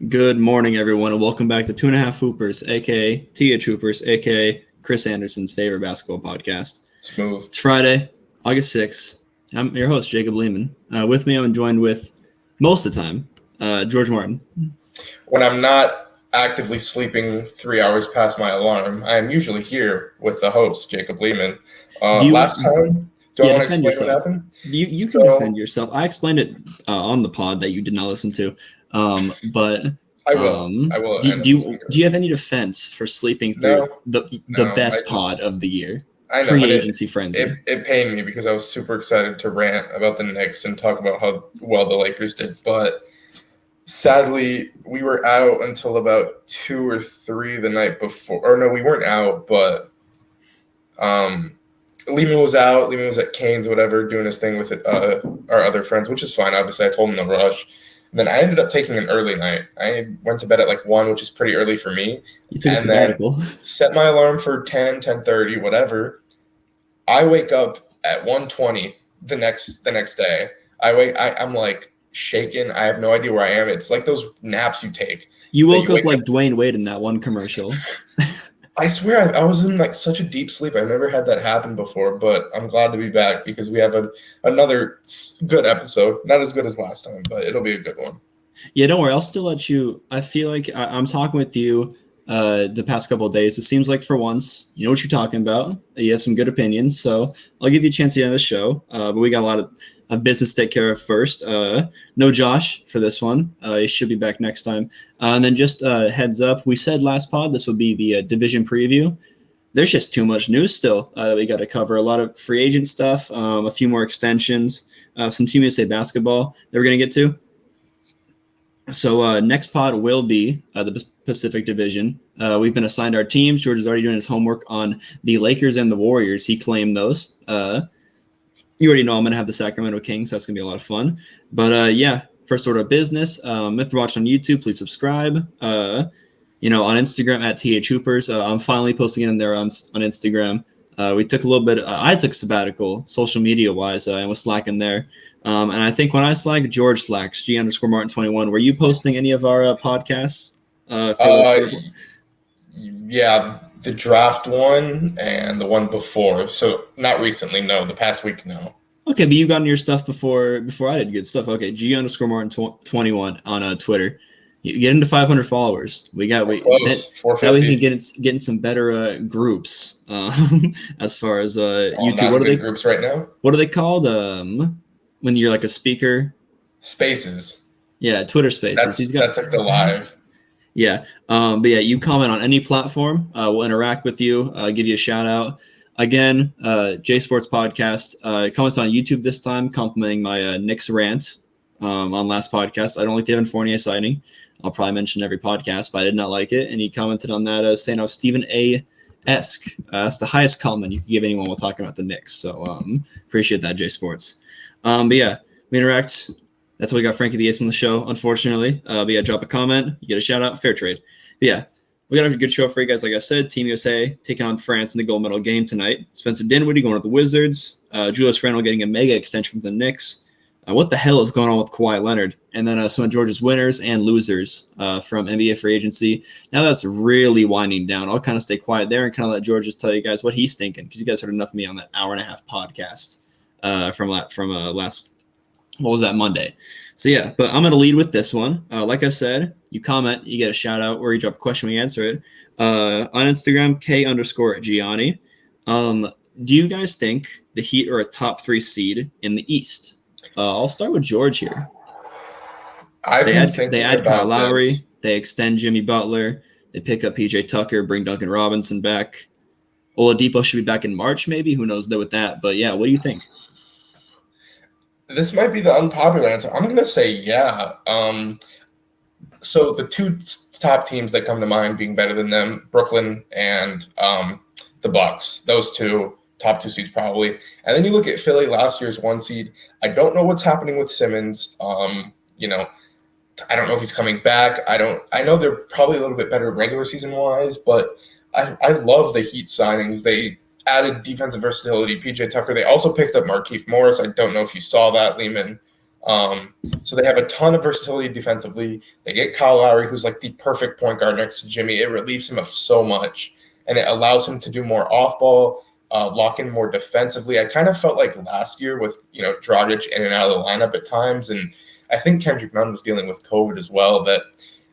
Good morning, everyone, and welcome back to Two and a Half Hoopers, aka Tia Troopers, aka Chris Anderson's favorite basketball podcast. Smooth. It's Friday, August 6th. I'm your host, Jacob Lehman. With me, I'm joined with, most of the time, George Martin. When I'm not actively sleeping 3 hours past my alarm, I am usually here with the host, Jacob Lehman. Last time, do I want to explain yourself. what happened? You can defend yourself. I explained it on the pod that you did not listen to, but I will. Do you have any defense for sleeping through the best pod of the year? I know. Free agency frenzy. It pained me because I was super excited to rant about the Knicks and talk about how well the Lakers did, but sadly, we were out until about 2 or 3 the night before. Or no, we weren't out, but Lehman was out. Lehman was at Canes, whatever, doing his thing with our other friends, which is fine. Obviously, I told him to rush. And then I ended up taking an early night. I went to bed at like 1, which is pretty early for me. You took a sabbatical. Set my alarm for 10, 10:30, whatever. I wake up at 1:20 the next day. I'm like shaken. I have no idea where I am. It's like those naps you take. You woke up like Dwayne Wade in that one commercial. I swear I was in like such a deep sleep. I've never had that happen before, but I'm glad to be back because we have another good episode. Not as good as last time, but it'll be a good one. Yeah, don't worry. I'll still let you. I feel like I'm talking with you the past couple of days. It seems like for once, you know what you're talking about. You have some good opinions, so I'll give you a chance to end the show. But we got a lot of business to take care of first. No Josh for this one. He should be back next time. And then just heads up, we said last pod this would be the division preview. There's just too much news still that we got to cover. A lot of free agent stuff, a few more extensions, some Team USA basketball that we're going to get to. So next pod will be the Pacific Division. We've been assigned our teams. George is already doing his homework on the Lakers and the Warriors. He claimed those. You already know I'm going to have the Sacramento Kings. So that's going to be a lot of fun. But yeah, first order of business. If you're watching on YouTube, please subscribe. On Instagram at TH Hoopers. I'm finally posting it in there on Instagram. We took a little bit. I took a sabbatical, social media wise. I was slacking there. And I think when I slack, George slacks. G_Martin21. Were you posting any of our podcasts? Yeah, the draft one and the one before. So not recently, no. The past week, no. Okay, but you've gotten your stuff before I did good stuff. Okay, G_Martin21 on Twitter. You get into 500 followers. That way we can get in some better groups as far as YouTube. What are they groups right now? What are they called? When you're like a speaker? Spaces. Yeah, Twitter Spaces. That's like the live. Yeah. But yeah, you comment on any platform. We'll interact with you, give you a shout out. Again, J Sports Podcast. Comments on YouTube this time, complimenting my Knicks rant on last podcast. I don't like the Evan Fournier signing. I'll probably mention every podcast, but I did not like it. And he commented on that saying I was Stephen A-esque. That's the highest compliment you can give anyone while talking about the Knicks. So appreciate that, J Sports. But yeah, we interact. That's why we got Frankie the Ace on the show, unfortunately. But yeah, drop a comment. You get a shout out. Fair trade. But yeah, we got a good show for you guys. Like I said, Team USA taking on France in the gold medal game tonight. Spencer Dinwiddie going to the Wizards. Julius Randle getting a mega extension from the Knicks. What the hell is going on with Kawhi Leonard? And then some of George's winners and losers from NBA free agency. Now that's really winding down. I'll kind of stay quiet there and kind of let George just tell you guys what he's thinking, because you guys heard enough of me on that hour-and-a-half podcast from last, what was that, Monday. So yeah, but I'm going to lead with this one. Like I said, you comment, you get a shout out, or you drop a question, we answer it. On Instagram, K_Gianni. Do you guys think the Heat are a top 3 seed in the East? I'll start with George here. They add Kyle Lowry. They extend Jimmy Butler. They pick up PJ Tucker, bring Duncan Robinson back. Oladipo should be back in March, maybe. Who knows with that? But yeah, what do you think? This might be the unpopular answer. I'm going to say yeah. So the two top teams that come to mind being better than them, Brooklyn and the Bucks. Those two. Top 2 seeds probably. And then you look at Philly, last year's 1 seed. I don't know what's happening with Simmons. I don't know if he's coming back. I know they're probably a little bit better regular season wise, but I love the Heat signings. They added defensive versatility, PJ Tucker. They also picked up Markieff Morris. I don't know if you saw that, Lehman. So they have a ton of versatility defensively. They get Kyle Lowry, who's like the perfect point guard next to Jimmy. It relieves him of so much, and it allows him to do more off-ball, lock in more defensively. I kind of felt like last year with, Dragic in and out of the lineup at times, and I think Kendrick Nunn was dealing with COVID as well, that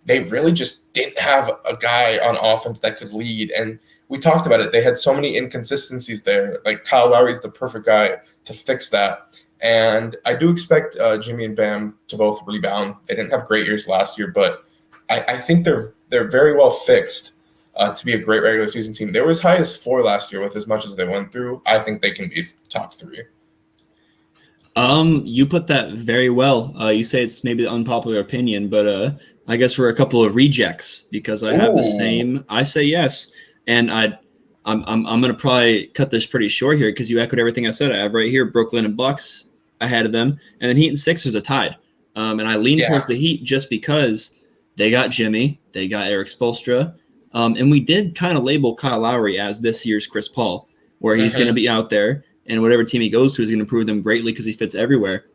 they really just didn't have a guy on offense that could lead. And we talked about it. They had so many inconsistencies there. Like Kyle Lowry is the perfect guy to fix that. And I do expect Jimmy and Bam to both rebound. They didn't have great years last year, but I think they're very well fixed to be a great regular season team. They were as high as 4 last year with as much as they went through. I think they can be top 3. You put that very well. You say it's maybe the unpopular opinion, but I guess we're a couple of rejects because I have the same. I say yes, and I'm going to probably cut this pretty short here because you echoed everything I said. I have right here Brooklyn and Bucks ahead of them, and then Heat and Sixers are tied. And I lean towards the Heat just because they got Jimmy, they got Eric Spoelstra, and we did kind of label Kyle Lowry as this year's Chris Paul, where he's going to be out there, and whatever team he goes to is going to improve them greatly because he fits everywhere.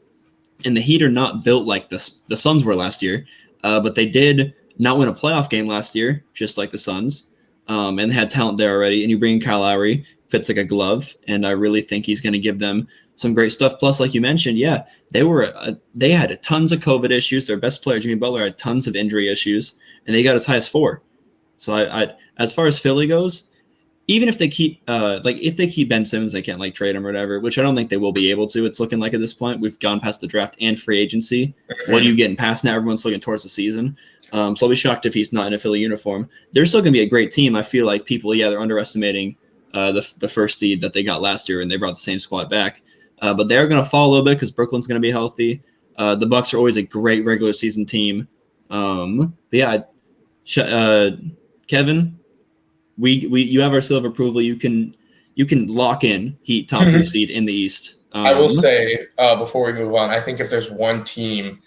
And the Heat are not built like the Suns were last year, but they did not win a playoff game last year, just like the Suns. And they had talent there already. And you bring Kyle Lowry, fits like a glove, and I really think he's going to give them some great stuff. Plus, like you mentioned, they had tons of COVID issues. Their best player, Jimmy Butler, had tons of injury issues, and they got as high as 4. So I as far as Philly goes, even if they keep if they keep Ben Simmons, they can't trade him or whatever, which I don't think they will be able to. It's looking like at this point we've gone past the draft and free agency. What are you getting past now? Everyone's looking towards the season. So I'll be shocked if he's not in a Philly uniform. They're still going to be a great team. I feel like people, they're underestimating the first seed that they got last year, and they brought the same squad back. But they're going to fall a little bit because Brooklyn's going to be healthy. The Bucks are always a great regular season team. Kevin, you have our seal of approval. You can lock in Heat top 3 seed in the East. I will say before we move on, I think if there's one team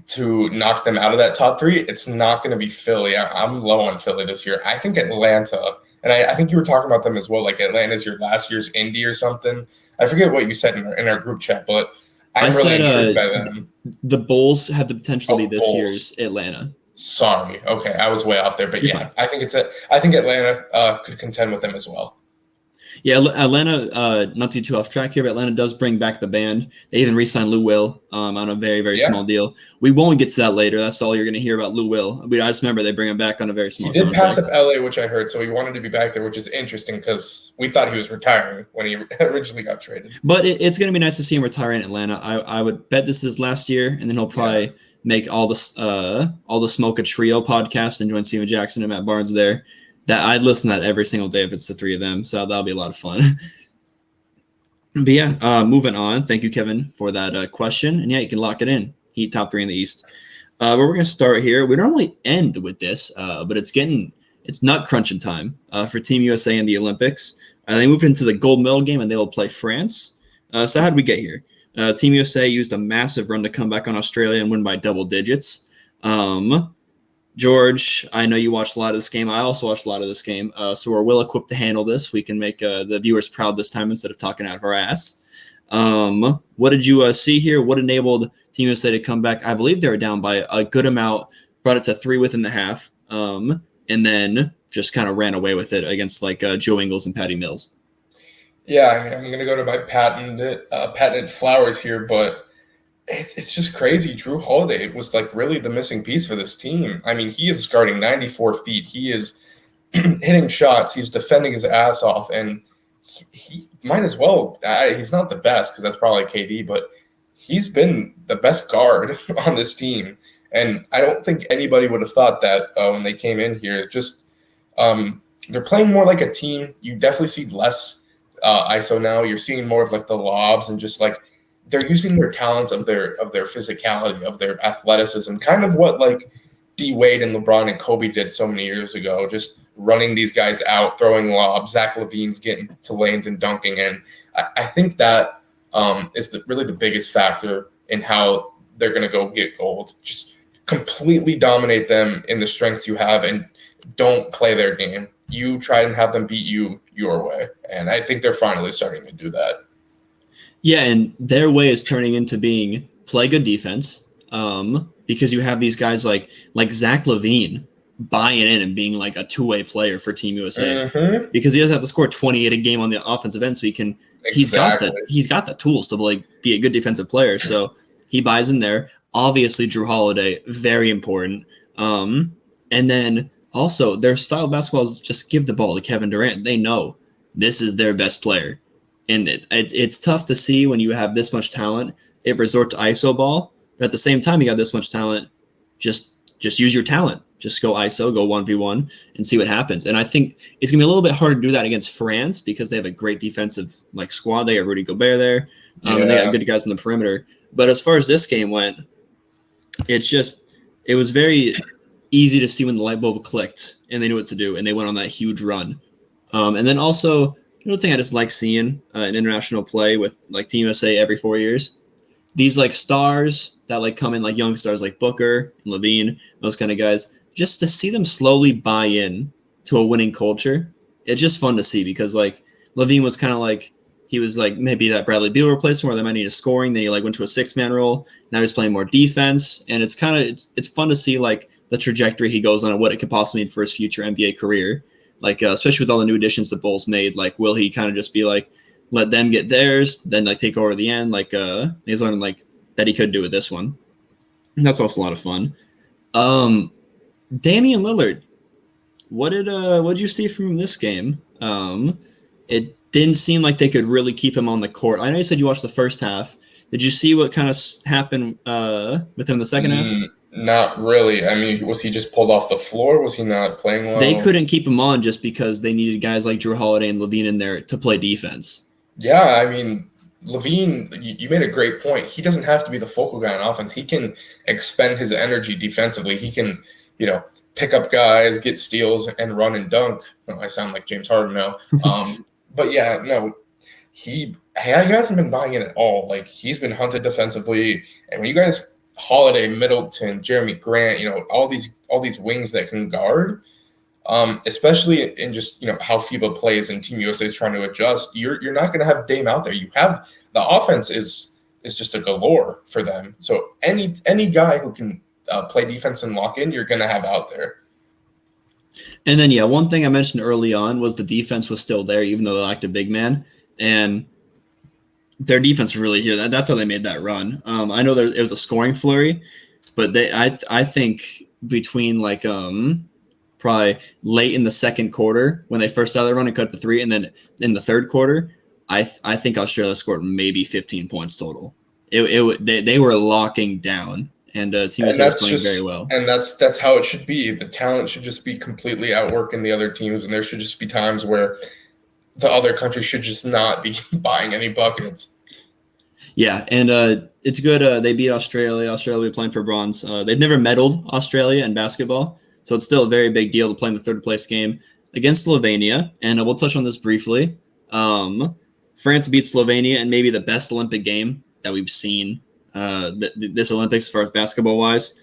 to knock them out of that top 3, it's not going to be Philly. I'm low on Philly this year. I think Atlanta, and I think you were talking about them as well, like Atlanta's your last year's Indy or something. I forget what you said in our group chat, but I'm really intrigued by them. The Bulls have the potential to be this year's Atlanta. Sorry. Okay, I was way off there, but yeah, I think Atlanta could contend with them as well. Yeah, Atlanta, not to get too off track here, but Atlanta does bring back the band. They even re-signed Lou Will on a very, very small deal. We won't get to that later. That's all you're going to hear about Lou Will. I just remember they bring him back on a very small contract. He did pass up LA, which I heard, so he wanted to be back there, which is interesting because we thought he was retiring when he originally got traded. But it's going to be nice to see him retire in Atlanta. I would bet this is last year, and then he'll probably make all the Smoke a Trio podcast and join Steven Jackson and Matt Barnes there. That I'd listen to that every single day if it's the 3 of them. So that'll be a lot of fun. But yeah, moving on. Thank you, Kevin, for that question. And yeah, you can lock it in. Heat top 3 in the East. But we're going to start here. We normally end with this, but it's nut crunching time for Team USA in the Olympics. They moved into the gold medal game and they will play France. So how did we get here? Team USA used a massive run to come back on Australia and win by double digits. George, I know you watched a lot of this game. I also watched a lot of this game. So we're well equipped to handle this. We can make the viewers proud this time instead of talking out of our ass. What did you see here? What enabled Team USA to come back? I believe they were down by a good amount, brought it to 3 within the half, and then just kind of ran away with it against Joe Ingles and Patty Mills. Yeah, I mean, I'm going to go to my patented flowers here, but it's just crazy. Drew Holiday was really the missing piece for this team. I mean, he is guarding 94 feet. He is hitting shots. He's defending his ass off, and he might as well. He's not the best because that's probably KD, but he's been the best guard on this team. And I don't think anybody would have thought that when they came in here. Just they're playing more like a team. You definitely see less ISO now. You're seeing more of the lobs and just they're using their talents of their physicality, of their athleticism, kind of what D Wade and LeBron and Kobe did so many years ago, just running these guys out, throwing lobs. Zach LaVine's getting to lanes and dunking, and I think that is really the biggest factor in how they're going to go get gold. Just completely dominate them in the strengths you have, and don't play their game. You try and have them beat you your way, and I think they're finally starting to do that. Yeah, and their way is turning into being play good defense, because you have these guys like Zach LaVine buying in and being like a two-way player for Team USA, because he doesn't have to score 28 a game on the offensive end, so he's got the tools to like be a good defensive player. So he buys in there. Obviously, Drew Holiday, very important. And then also their style of basketball is just give the ball to Kevin Durant. They know this is their best player. And it's tough to see when you have this much talent, it resort to ISO ball. But at the same time, you got this much talent, just use your talent. Just go ISO, go 1v1, and see what happens. And I think it's going to be a little bit hard to do that against France because they have a great defensive like squad. They got Rudy Gobert there, and they got good guys on the perimeter. But as far as this game went, it was very easy to see when the light bulb clicked and they knew what to do, and they went on that huge run. And then also, another thing I just like seeing in international play with like Team USA every 4 years, these like stars that like come in, like young stars like Booker and LaVine, those kind of guys, just to see them slowly buy in to a winning culture. It's just fun to see because like LaVine was kind of like, he was like maybe that Bradley Beal replacement where they might need a scoring. Then he like went to a 6-man role. Now he's playing more defense. And it's kind of, it's fun to see like the trajectory he goes on and what it could possibly mean for his future NBA career. Like, especially with all the new additions the Bulls made, like, will he kind of just be like, let them get theirs, then like take over the end? Like, he's learning like that he could do with this one. And that's also a lot of fun. Damian Lillard, what did you see from this game? It didn't seem like they could really keep him on the court. I know you said you watched the first half. Did you see what kind of happened with him in the second half? Not really. I mean, was he just pulled off the floor? Was he not playing well? They couldn't keep him on just because they needed guys like Drew Holiday and LaVine in there to play defense. Yeah, I mean, LaVine, you made a great point. He doesn't have to be the focal guy on offense. He can expend his energy defensively. He can, pick up guys, get steals, and run and dunk. Oh, I sound like James Harden now. But yeah, no, he hasn't been buying it at all. Like, he's been hunted defensively. And when you guys – Holiday, Middleton, Jeremy Grant, all these wings that can guard, especially in just how FIBA plays and Team USA is trying to adjust. You're not going to have Dame out there. You have the offense is just a galore for them. So any guy who can play defense and lock in, you're going to have out there. And then one thing I mentioned early on was the defense was still there, even though they lacked a big man, and their defense really here. That's how they made that run. I know it was a scoring flurry, but I think between like probably late in the second quarter when they first started their run and cut the three, and then in the third quarter, I think Australia scored maybe 15 points total. They were locking down, and Team USA was playing very well. And that's how it should be. The talent should just be completely outworking the other teams, and there should just be times where the other country should just not be buying any buckets. Yeah, and it's good. They beat Australia. Australia will be playing for bronze. They've never medaled Australia in basketball, so it's still a very big deal to play in the third-place game against Slovenia. And we'll touch on this briefly. France beat Slovenia in maybe the best Olympic game that we've seen this Olympics as far as basketball-wise.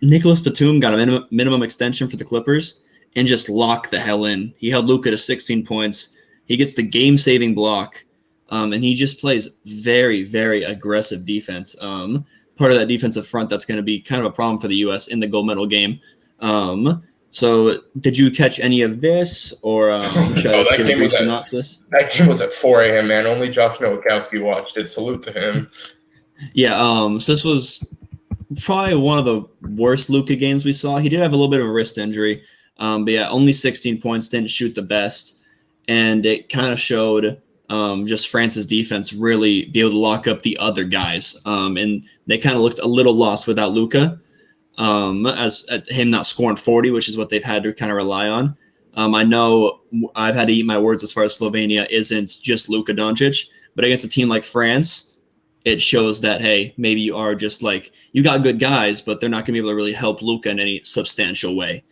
Nicholas Batum got a minimum extension for the Clippers and just locked the hell in. He held Luka to 16 points. He gets the game-saving block, and he just plays very, very aggressive defense. Part of that defensive front that's going to be kind of a problem for the U.S. in the gold medal game. So did you catch any of this, or should I just give a brief synopsis? That game was at 4 a.m., man. Only Josh Nowakowski watched it. Salute to him. Yeah, so this was probably one of the worst Luka games we saw. He did have a little bit of a wrist injury. But yeah, only 16 points, didn't shoot the best. And it kind of showed just France's defense really be able to lock up the other guys. And they kind of looked a little lost without Luka, as him not scoring 40, which is what they've had to kind of rely on. I know I've had to eat my words as far as Slovenia isn't just Luka Doncic, but against a team like France, it shows that, hey, maybe you are just like, you got good guys, but they're not going to be able to really help Luka in any substantial way.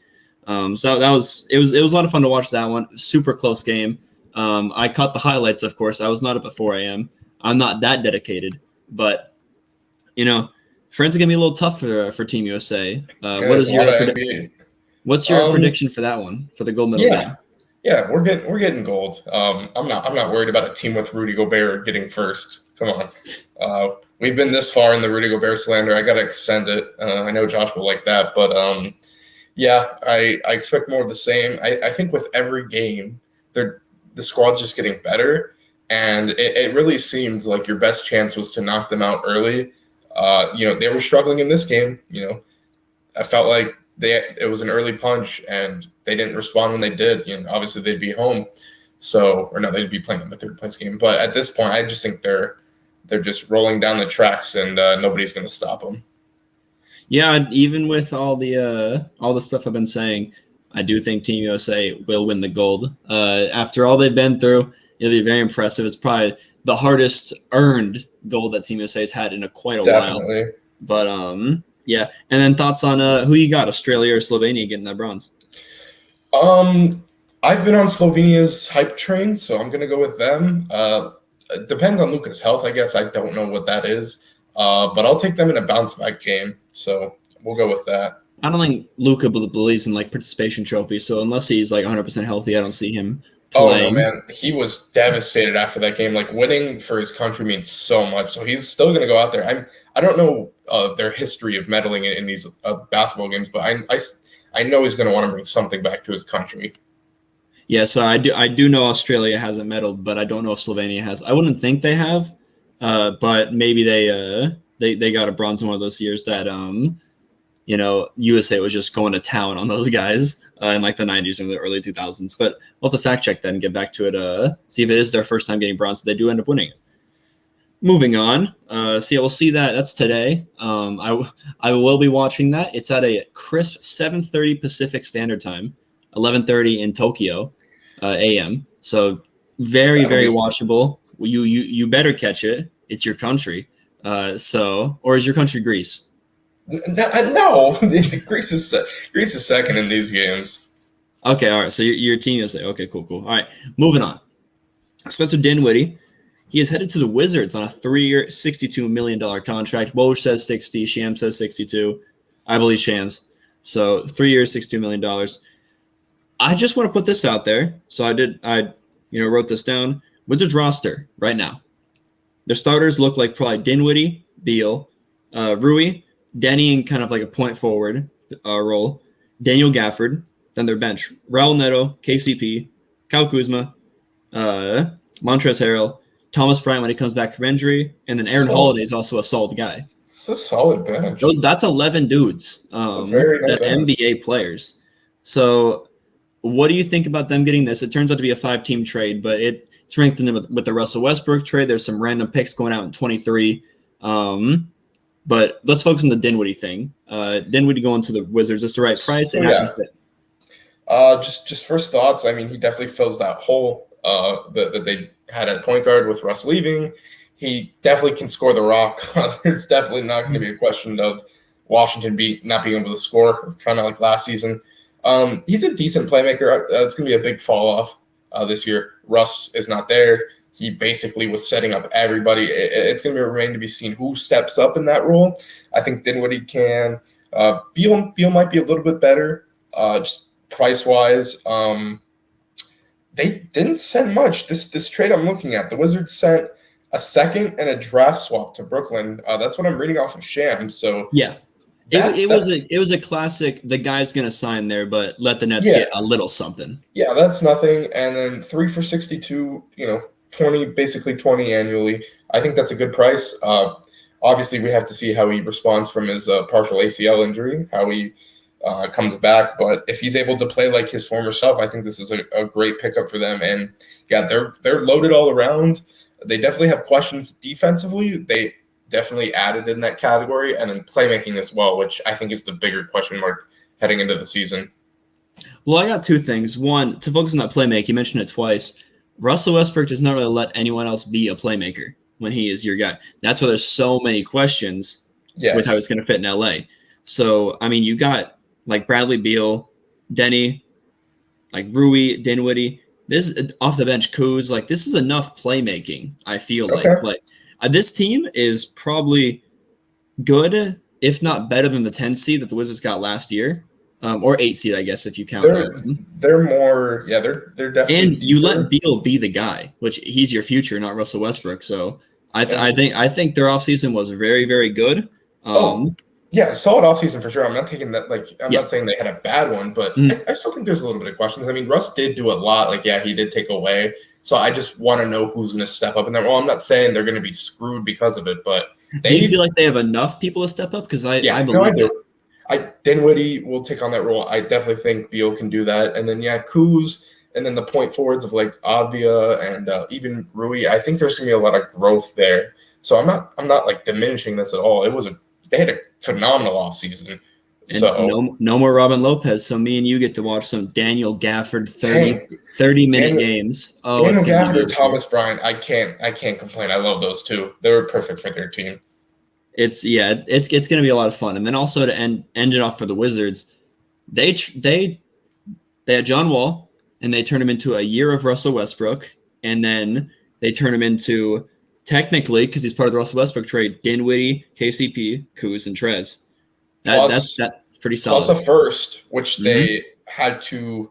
So it was a lot of fun to watch that one. Super close game. I caught the highlights, of course. I was not up at 4 a.m. I'm not that dedicated, but France is gonna be a little tough for Team USA. What's your prediction for that one, for the gold medal game? Yeah, we're getting gold. I'm not worried about a team with Rudy Gobert getting first. Come on, we've been this far in the Rudy Gobert slander. I got to extend it. I know Josh will like that, but yeah, I expect more of the same. I think with every game, the squad's just getting better, and it really seems like your best chance was to knock them out early. They were struggling in this game. I felt like it was an early punch, and they didn't respond when they did. Obviously they'd be home, or no, they'd be playing in the third place game. But at this point, I just think they're just rolling down the tracks, and nobody's going to stop them. Yeah, even with all the stuff I've been saying, I do think Team USA will win the gold. After all they've been through, it'll be very impressive. It's probably the hardest earned gold that Team USA has had in quite a Definitely. while. But yeah. And then thoughts on who you got, Australia or Slovenia getting that bronze? I've been on Slovenia's hype train, so I'm going to go with them. It depends on Luka's health, I guess. I don't know what that is. But I'll take them in a bounce back game. So we'll go with that. I don't think Luka believes in participation trophies, so unless he's 100% healthy, I don't see him Oh no, playing. man. He was devastated after that game. Winning for his country means so much. So he's still going to go out there. I don't know their history of meddling in these basketball games, but I know he's going to want to bring something back to his country. Yeah, so I do know Australia hasn't medaled, but I don't know if Slovenia has. I wouldn't think they have, but maybe they got a bronze in one of those years that USA was just going to town on those guys in the 90s and the early 2000s. But we'll have to fact check that and get back to it. See if it is their first time getting bronze. They do end up winning it. Moving on. We'll see that. That's today. I will be watching that. It's at a crisp 7:30 Pacific Standard Time, 11:30 in Tokyo a.m. So very, very watchable. You better catch it. It's your country. Or is your country Greece? No, Greece is second in these games. Okay, all right. So your team is okay, cool. All right, moving on. Spencer Dinwiddie, he is headed to the Wizards on a 3-year, $62 million contract. Woj says 60, Shams says 62. I believe Shams. So 3 years, $62 million. I just want to put this out there. So I wrote this down. Wizards roster right now. Their starters look like probably Dinwiddie, Beal, Rui, Denny in kind of a point forward role, Daniel Gafford, then their bench, Raul Neto, KCP, Kyle Kuzma, Montrezl Harrell, Thomas Bryant when he comes back from injury, and then Aaron Holiday is also a solid guy. It's a solid bench. That's 11 dudes that NBA players. So what do you think about them getting this? It turns out to be a 5-team trade, but it strengthened them with the Russell Westbrook trade. There's some random picks going out in 23. But let's focus on the Dinwiddie thing. Dinwiddie going to the Wizards. Is the right price? And yeah. Just first thoughts. I mean, he definitely fills that hole that they had at point guard with Russ leaving. He definitely can score the rock. There's definitely not going to be a question of Washington not being able to score, kind of like last season. He's a decent playmaker. It's going to be a big fall off this year. Russ is not there. He basically was setting up everybody. It's going to remain to be seen who steps up in that role. I think Dinwiddie can. Beal might be a little bit better, just price-wise. They didn't send much. This trade I'm looking at, the Wizards sent a second and a draft swap to Brooklyn. That's what I'm reading off of Shams. So yeah, it was a classic. The guy's going to sign there, but let the Nets get a little something. Yeah, that's nothing. And then 3 for 62. 20 annually. I think that's a good price. Obviously, we have to see how he responds from his partial ACL injury, how he comes back. But if he's able to play like his former self, I think this is a great pickup for them. And yeah, they're loaded all around. They definitely have questions defensively. They definitely added in that category, and then playmaking as well, which I think is the bigger question mark heading into the season. Well, I got two things. One, to focus on that playmaking, you mentioned it twice. Russell Westbrook does not really let anyone else be a playmaker when he is your guy. That's why there's so many questions with how it's going to fit in LA. So, I mean, you got Bradley Beal, Denny, Rui, Dinwiddie. This off the bench, Kuz. This is enough playmaking, I feel like. This team is probably good, if not better than the 10 seed that the Wizards got last year. or 8 seed, I guess, if you count. They're more, yeah, they're definitely. And you deeper. let Beal be the guy, which he's your future, not Russell Westbrook. So I think their offseason was very, very good. Yeah, solid offseason for sure. I'm not taking that, I'm Yeah. not saying they had a bad one, but I still think there's a little bit of questions. I mean, Russ did do a lot. He did take away. So I just want to know who's going to step up in there. Well, I'm not saying they're going to be screwed because of it, but do you feel like they have enough people to step up? Because I believe I do. Dinwiddie will take on that role. I definitely think Beal can do that. And then, Kuz, and then the point forwards of Avdia and even Rui. I think there's going to be a lot of growth there. So I'm not diminishing this at all. They had a phenomenal offseason. So no more Robin Lopez. So me and you get to watch some Daniel Gafford 30-minute games. Oh, Daniel Gafford or Thomas Bryant. I can't complain. I love those two. They were perfect for their team. It's going to be a lot of fun. And then also to end it off for the Wizards, they had John Wall, and they turned him into a year of Russell Westbrook, and then they turn him into, technically, because he's part of the Russell Westbrook trade, Dinwiddie, KCP, Kuz, and Trez. That's pretty solid. Plus a first, which they had to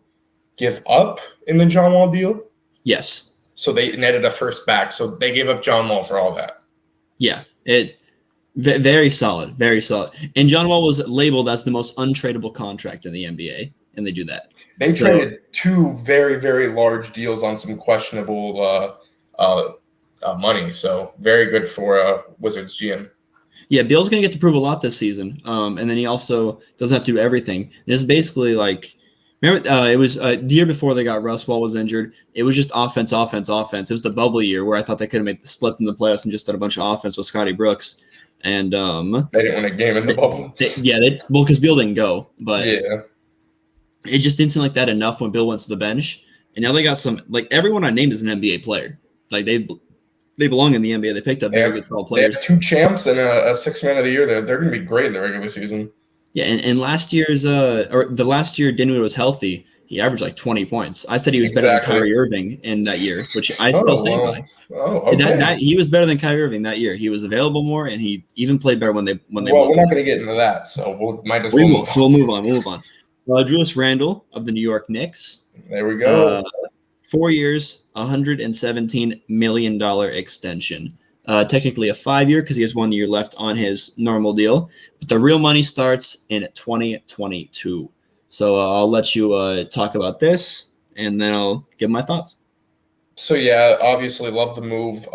give up in the John Wall deal. Yes. So they netted a first back. So they gave up John Wall for all that. Yeah. Very solid. Very solid. And John Wall was labeled as the most untradeable contract in the NBA, and they do that. They traded two very, very large deals on some questionable money. So very good for Wizards GM. Yeah, Beal's going to get to prove a lot this season. And then he also doesn't have to do everything. This is basically remember, it was the year before they got Russ Wall was injured. It was just offense. It was the bubble year where I thought they could have slipped in the playoffs and just done a bunch of offense with Scotty Brooks. And they didn't win a game in the bubble. Because Beal didn't go. But yeah, it just didn't seem like that enough when Beal went to the bench. And now they got some, everyone I named is an NBA player. They belong in the NBA. They picked up very good solid players. They have 2 champs and a 6th man of the year. They're going to be great in the regular season. Yeah, and last year's the last year Dinwiddie was healthy, he averaged 20 points. I said he was better than Kyrie Irving in that year, which I still stand by. Oh, okay. That he was better than Kyrie Irving that year. He was available more, and he even played better when they. Well, we're not going to get into that, so we'll move on. Julius Randle of the New York Knicks. There we go. 4 years, $117 million extension. Technically a 5-year because he has 1 year left on his normal deal. But the real money starts in 2022. So I'll let you talk about this, and then I'll give my thoughts. So, obviously love the move.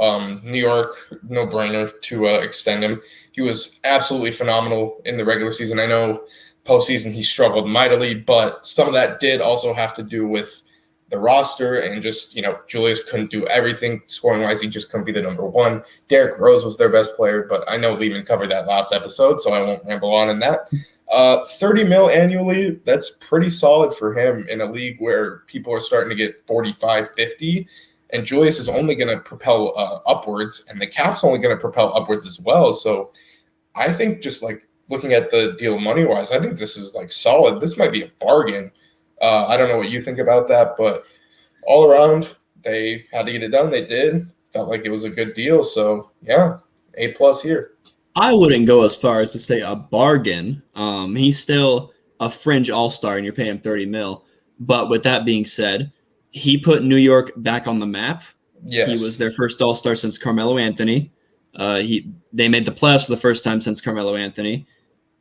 New York, no-brainer to extend him. He was absolutely phenomenal in the regular season. I know postseason he struggled mightily, but some of that did also have to do with the roster and just, Julius couldn't do everything scoring-wise. He just couldn't be the number one. Derrick Rose was their best player, but I know Lehman covered that last episode, so I won't ramble on in that. $30 million annually, that's pretty solid for him in a league where people are starting to get 45, 50, and Julius is only going to propel upwards, and the cap's only going to propel upwards as well. So I think just looking at the deal money-wise, I think this is solid. This might be a bargain. I don't know what you think about that, but all around, they had to get it done. They did. Felt like it was a good deal. So, A+ here. I wouldn't go as far as to say a bargain. He's still a fringe all-star, and you're paying him $30 million. But with that being said, he put New York back on the map. Yes. He was their first all-star since Carmelo Anthony. They made the playoffs for the first time since Carmelo Anthony.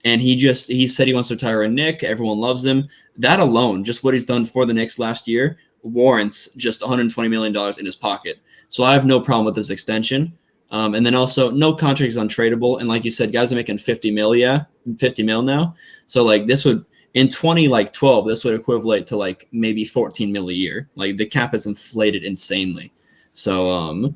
And he said he wants to retire a Knick. Everyone loves him. That alone, just what he's done for the Knicks last year, warrants just $120 million in his pocket. So I have no problem with this extension. And then also, no contract is untradeable. And like you said, guys are making $50 million now. So this would, in 2012, this would equivalent to maybe $14 million a year. The cap is inflated insanely. So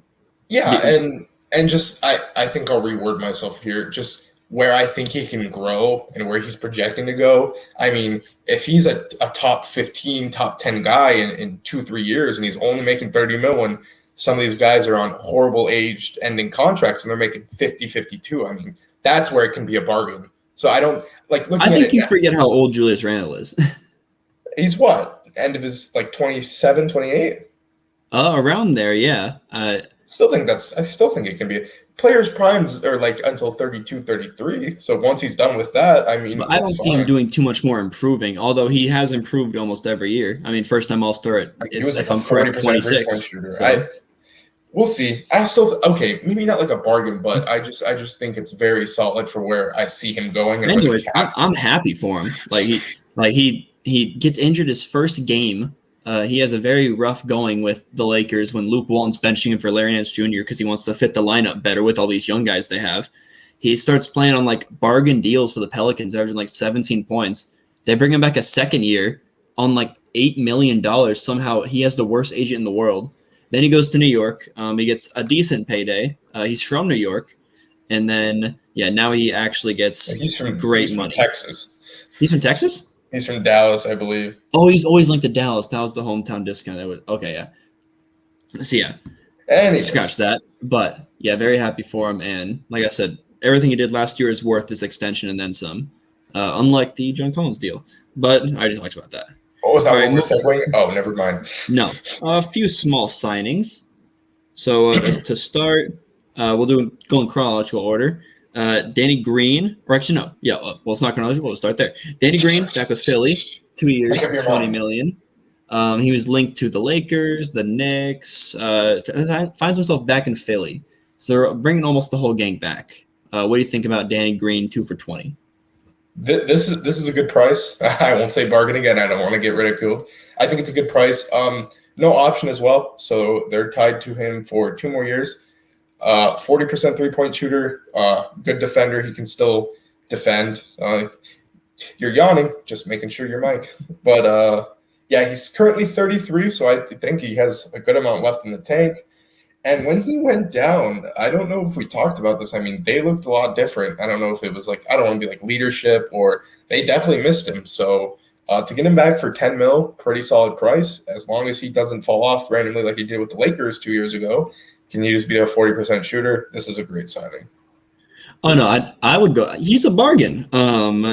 and just I think I'll reword myself here. Just where I think he can grow and where he's projecting to go. I mean, if he's a top 15, top 10 guy in 2-3 years and he's only making $30 million, some of these guys are on horrible aged ending contracts and they're making 50, 52. I mean, that's where it can be a bargain. So I don't looking at it. I think you forget how old Julius Randle is. He's what? End of his 27, 28? Around there, yeah. I still think it can be. players' primes are like until 32, 33. So once he's done with that, I mean, But I don't it's see him fine. doing too much more improving, although he has improved almost every year. I mean, first time All-Star at, He was like if a I'm correct, 40% 3-point 26. shooter. So We'll see. I still okay, maybe not like a bargain, but I just think it's very solid for where I see him going and where the anyways, cap. I'm happy for him. He gets injured his first game. He has a very rough going with the Lakers when Luke Walton's benching him for Larry Nance Jr. because he wants to fit the lineup better with all these young guys they have. He starts playing on like bargain deals for the Pelicans, averaging like 17 points. They bring him back a second year on like $8 million. Somehow he has the worst agent in the world. Then he goes to New York. He gets a decent payday. He's from New York. And then, now he actually gets He's great from money. Texas. He's from Texas? He's from Dallas, I believe. Oh, he's always linked to Dallas. That was the hometown discount. Okay, yeah. So, Anyways, scratch that. But, very happy for him. And like I said, everything he did last year is worth this extension and then some, unlike the John Collins deal. But I already talked about that. what was that? All right, What we're segueing? Oh, never mind. No, a few small signings. So as to start, we'll go in chronological order. Danny Green, or actually no, it's not chronological. We'll start there. Danny Green back with Philly, 2 years, $20 million. He was linked to the Lakers, the Knicks. Finds himself back in Philly, so they're bringing almost the whole gang back. What do you think about Danny Green, 2 for $20? This is a good price. I won't say bargain again. I don't want to get ridiculed. I think it's a good price. No option as well, so they're tied to him for 2 more years. 40% 3-point shooter, good defender. He can still defend. You're yawning, just making sure you're Mike. But he's currently 33, so I think he has a good amount left in the tank. And when he went down, I don't know if we talked about this. I mean, they looked a lot different. I don't know if it was like, I don't want to be like leadership, or they definitely missed him. So to get him back for 10 mil, pretty solid price, as long as he doesn't fall off randomly like he did with the Lakers 2 years ago. Can you just be a 40% shooter? This is a great signing. Oh no, I would go. He's a bargain.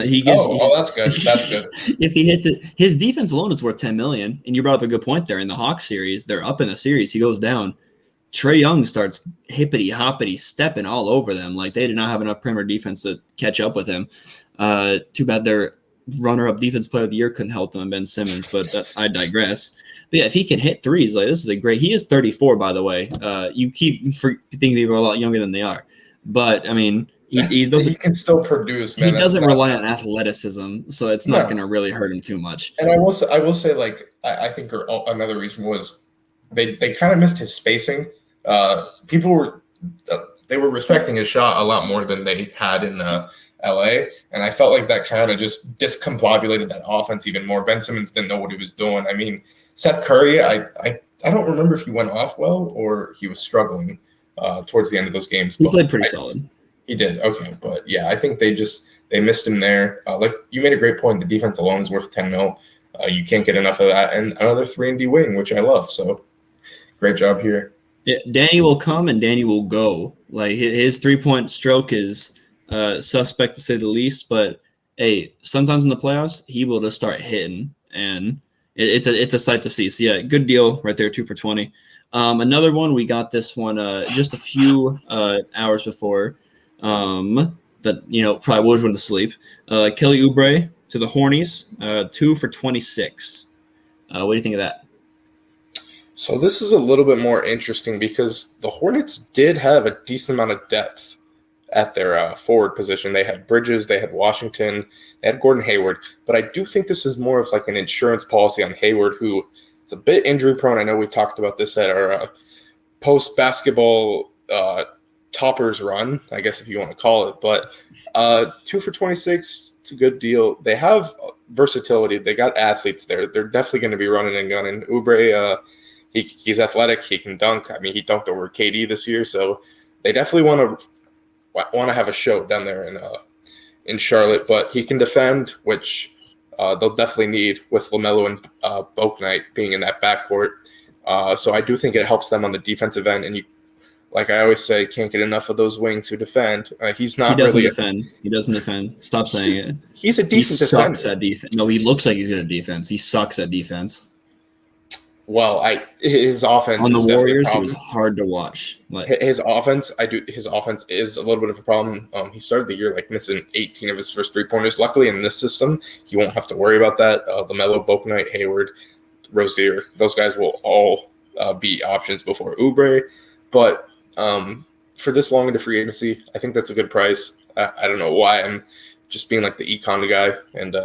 He gives. That's good. That's good. If he hits it, his defense alone is worth $10 million. And you brought up a good point there. In the Hawks series, they're up in the series. He goes down. Trae Young starts hippity hoppity stepping all over them. Like they did not have enough perimeter defense to catch up with him. Too bad their runner-up defense player of the year couldn't help them, Ben Simmons. But I digress. But if he can hit threes, like this is a great. He is 34, by the way. You keep thinking people are a lot younger than they are, but I mean, he doesn't. He can still produce. Man. He doesn't rely on athleticism, so it's not going to really hurt him too much. And I will say, like I think another reason was they kind of missed his spacing. People were respecting his shot a lot more than they had in LA, and I felt like that kind of just discombobulated that offense even more. Ben Simmons didn't know what he was doing. I mean, Seth Curry, I don't remember if he went off well or he was struggling towards the end of those games. He played pretty solid. He did. Okay. But yeah, I think they missed him there. Like you made a great point. The defense alone is worth 10 mil. You can't get enough of that. And another 3-and-D wing, which I love. So great job here. Yeah, Danny will come and Danny will go. Like his 3-point stroke is suspect to say the least, but hey, sometimes in the playoffs, he will just start hitting, and it's a sight to see. So yeah, good deal right there, 2 for $20. Another one, we got this one just a few hours before that probably would have went to sleep. Kelly Oubre to the Hornies, 2 for $26. What do you think of that? So this is a little bit more interesting because the Hornets did have a decent amount of depth at their forward position. They had Bridges, they had Washington, they had Gordon Hayward. But I do think this is more of like an insurance policy on Hayward, who is a bit injury prone. I know we talked about this at our post-basketball toppers run, I guess if you want to call it. But 2 for $26, it's a good deal. They have versatility. They got athletes there. They're definitely going to be running and gunning. Oubre, he's athletic. He can dunk. I mean, he dunked over KD this year. So they definitely want to have a show down there in Charlotte. But he can defend, which they'll definitely need with LaMelo and Bouknight being in that backcourt. So I do think it helps them on the defensive end. And you, like I always say, can't get enough of those wings who defend. He's not. He doesn't really defend. He doesn't defend. Stop saying it. He's a decent defender. He sucks at defense. No, he looks like he's good at defense. He sucks at defense. Well, his offense On the is definitely a Warriors, it was problem. hard to watch. Like His offense, his offense is a little bit of a problem. He started the year like missing 18 of his first 3-pointers. Luckily, in this system, he won't have to worry about that. LaMelo, Bouknight, Hayward, Rozier, those guys will all be options before Oubre. But for this long into free agency, I think that's a good price. I don't know why I'm just being like the econ guy and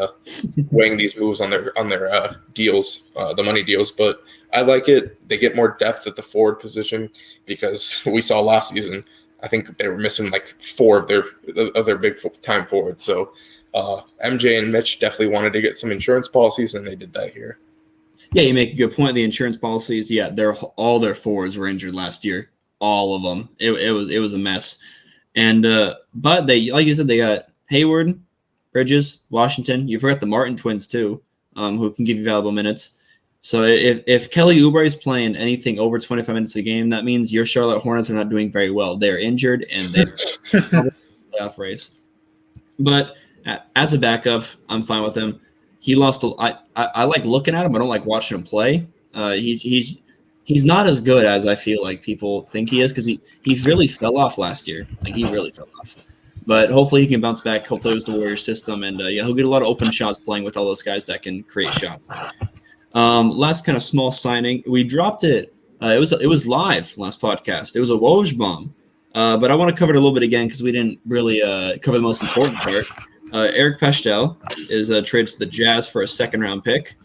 weighing these moves on their deals, the money deals. But I like it. They get more depth at the forward position because we saw last season. I think that they were missing like 4 of their big time forwards. So MJ and Mitch definitely wanted to get some insurance policies, and they did that here. Yeah, you make a good point. The insurance policies, yeah, all their forwards were injured last year, all of them. It was a mess, and but they, like you said, they got Hayward, Bridges, Washington. You forgot the Martin twins too, who can give you valuable minutes. So if Kelly Oubre is playing anything over 25 minutes a game, that means your Charlotte Hornets are not doing very well. They're injured and they're playoff race. But as a backup, I'm fine with him. He lost. I like looking at him. I don't like watching him play. He's not as good as I feel like people think he is because he really fell off last year. Like he really fell off. But hopefully he can bounce back. Hopefully it was the Warriors system, and yeah, he'll get a lot of open shots playing with all those guys that can create shots. Last kind of small signing, we dropped it. It was live last podcast. It was a Woj bomb, but I want to cover it a little bit again because we didn't really cover the most important part. Eric Pastel is traded to the Jazz for a 2nd-round pick.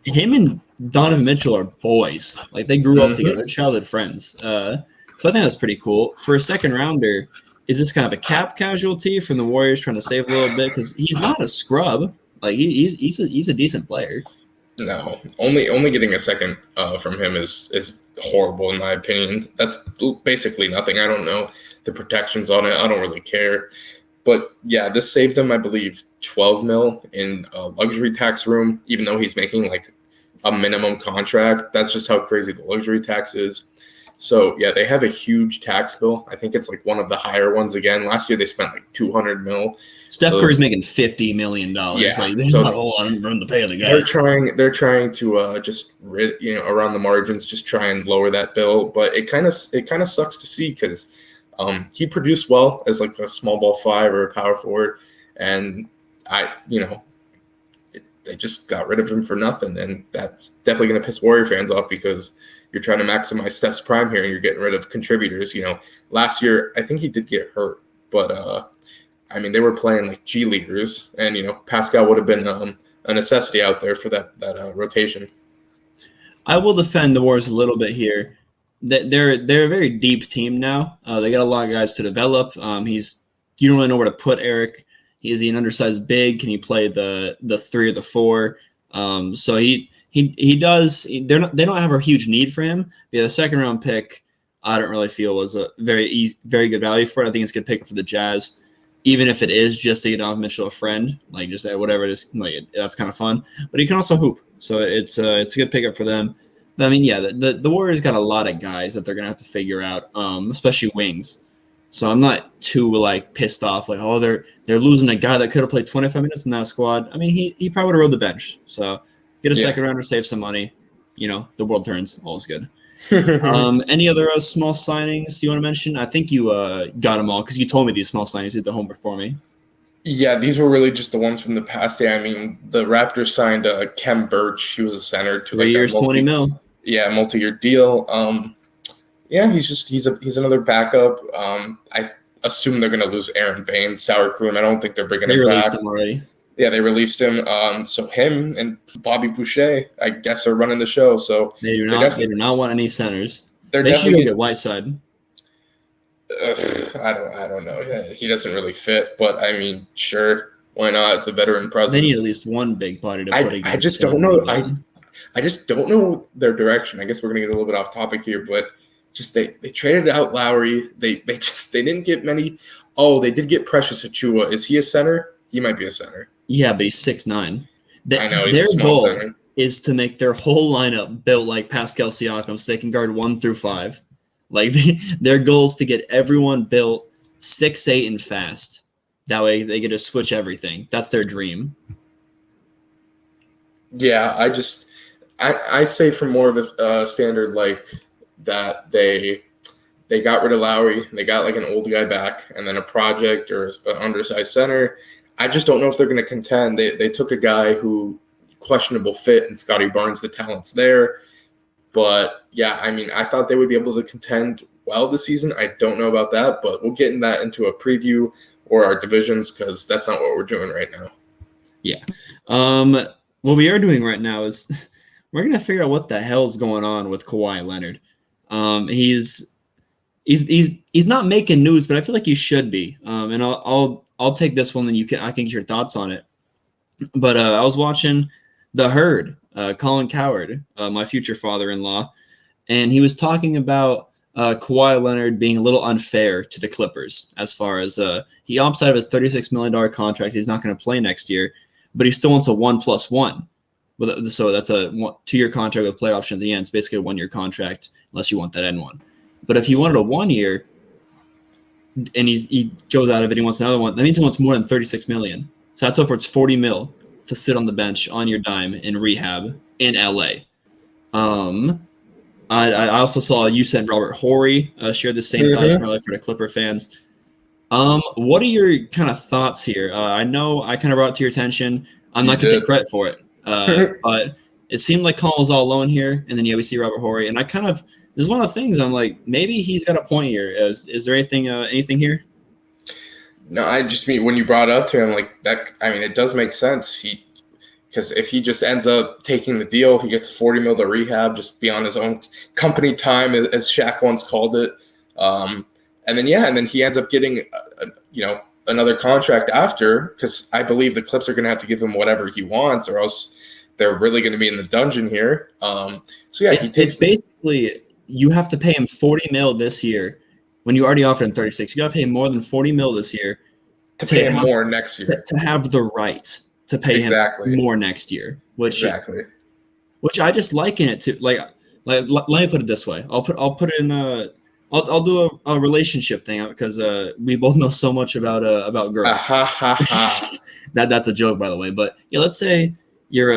Him and Donovan Mitchell are boys. Like they grew up together, childhood friends. So I think that's pretty cool. For a 2nd-rounder, is this kind of a cap casualty from the Warriors trying to save a little bit? Because he's not a scrub. Like he's a decent player. No, only getting a second from him is horrible in my opinion. That's basically nothing. I don't know the protections on it. I don't really care. But yeah, this saved him, I believe, $12 million in a luxury tax room, even though he's making like a minimum contract. That's just how crazy the luxury tax is. So yeah, they have a huge tax bill. I think it's like one of the higher ones again. Last year they spent like $200 million. Steph Curry's making $50 million. Yeah, like there's not a whole lot of room to pay the guys. They're trying to just around the margins, just try and lower that bill. But it kind of sucks to see because he produced well as like a small ball 5 or a power forward, and they just got rid of him for nothing, and that's definitely going to piss Warrior fans off because you're trying to maximize Steph's prime here and you're getting rid of contributors. Last year I think he did get hurt, but they were playing like G leaguers, and Pascal would have been a necessity out there for that rotation. I will defend the Warriors a little bit here. They're a very deep team now. They got a lot of guys to develop. You don't really know where to put Eric. Is he an undersized big? Can he play the 3 or the 4? So he does. They don't have a huge need for him. Yeah, the 2nd-round pick I don't really feel was a very good value for it. I think it's a good pick for the Jazz, even if it is just to get Donovan Mitchell a friend, like just whatever it is. Like that's kind of fun. But he can also hoop, so it's a good pickup for them. But, yeah, the Warriors got a lot of guys that they're gonna have to figure out, especially wings. So I'm not too pissed off they're losing a guy that could have played 25 minutes in that squad. He probably would have rode the bench. So get a 2nd-rounder, save some money. The world turns. All is good. Any other small signings you want to mention? I think you got them all because you told me these small signings. You did the homework for me. Yeah, these were really just the ones from the past day. The Raptors signed Kem Birch. He was a center to 3 years, $20 million. Yeah, multi-year deal. Yeah, he's another backup. I assume they're going to lose Aaron Baines, sour cream. I don't think they're bringing him back. They released him already. Yeah, they released him. So him and Bobby Boucher, I guess, are running the show. So they do not want any centers. They should go get Whiteside. I don't know. Yeah, he doesn't really fit, but sure, why not? It's a veteran presence. They need at least one big body to put against. I just don't know. I just don't know their direction. I guess we're gonna get a little bit off topic here, but just they traded out Lowry. They didn't get many. Oh, they did get Precious Achiuwa. Is he a center? He might be a center. Yeah, but he's 6'9". I know he's a small center. Is to make their whole lineup built like Pascal Siakam, so they can guard 1 through 5. Their goal is to get everyone built 6'8" and fast. That way they get to switch everything. That's their dream. Yeah, I say from more of a standard like that they got rid of Lowry, they got like an old guy back, and then a project or an undersized center. I just don't know if they're going to contend. They took a guy who questionable fit, and Scotty Barnes, the talent's there. But yeah, I mean, I thought they would be able to contend well this season. I don't know about that, but we'll get in that into a preview or our divisions because that's not what we're doing right now. Yeah. What we are doing right now is we're gonna figure out what the hell's going on with Kawhi Leonard. He's not making news, but I feel like he should be. And I'll take this one, and I can get your thoughts on it. But I was watching The Herd, Colin Cowherd, my future father-in-law, and he was talking about Kawhi Leonard being a little unfair to the Clippers as far as he opts out of his $36 million contract. He's not going to play next year, but he still wants a 1+1. So that's a 2-year contract with a player option at the end. It's basically a 1-year contract unless you want that N1. But if he wanted a 1 year and he goes out of it, he wants another one, that means he wants more than $36 million. So that's upwards $40 million to sit on the bench on your dime in rehab in LA. I also saw you sent Robert Horry share the same thoughts for the Clipper fans. What are your kind of thoughts here? I know I kind of brought it to your attention. I'm not going to take credit for it. But it seemed like Colin was all alone here, and then we see Robert Horry, and there's one of the things I'm like, maybe he's got a point here. Is there anything here? No, I just mean when you brought it up to him like that. I mean, it does make sense. Because if he just ends up taking the deal, he gets $40 million to rehab, just be on his own company time, as Shaq once called it. And then he ends up getting, another contract after, because I believe the Clips are going to have to give him whatever he wants, or else they're really going to be in the dungeon here. It's basically you have to pay him $40 million this year when you already offered him 36. You got to pay him more than $40 million this year to pay him more next year, to have the right to pay him more next year, which I just liken it to like let me put it this way. I'll put it in I'll do a relationship thing because we both know so much about girls. That's a joke, by the way. But yeah, let's say you're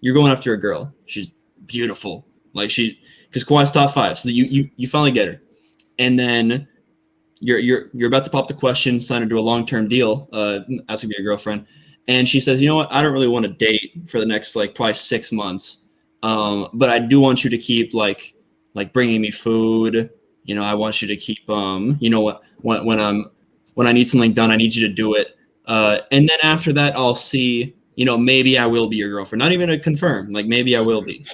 going after a girl. She's beautiful, because Kawhi's top 5. So you finally get her, and then you're about to pop the question, sign her to a long-term deal, ask her to be your girlfriend. And she says, you know what? I don't really want to date for the next probably 6 months. But I do want you to keep like bringing me food. I want you to keep when I need something done, I need you to do it. And then after that, I'll see. Maybe I will be your girlfriend. Not even to confirm. Maybe I will be.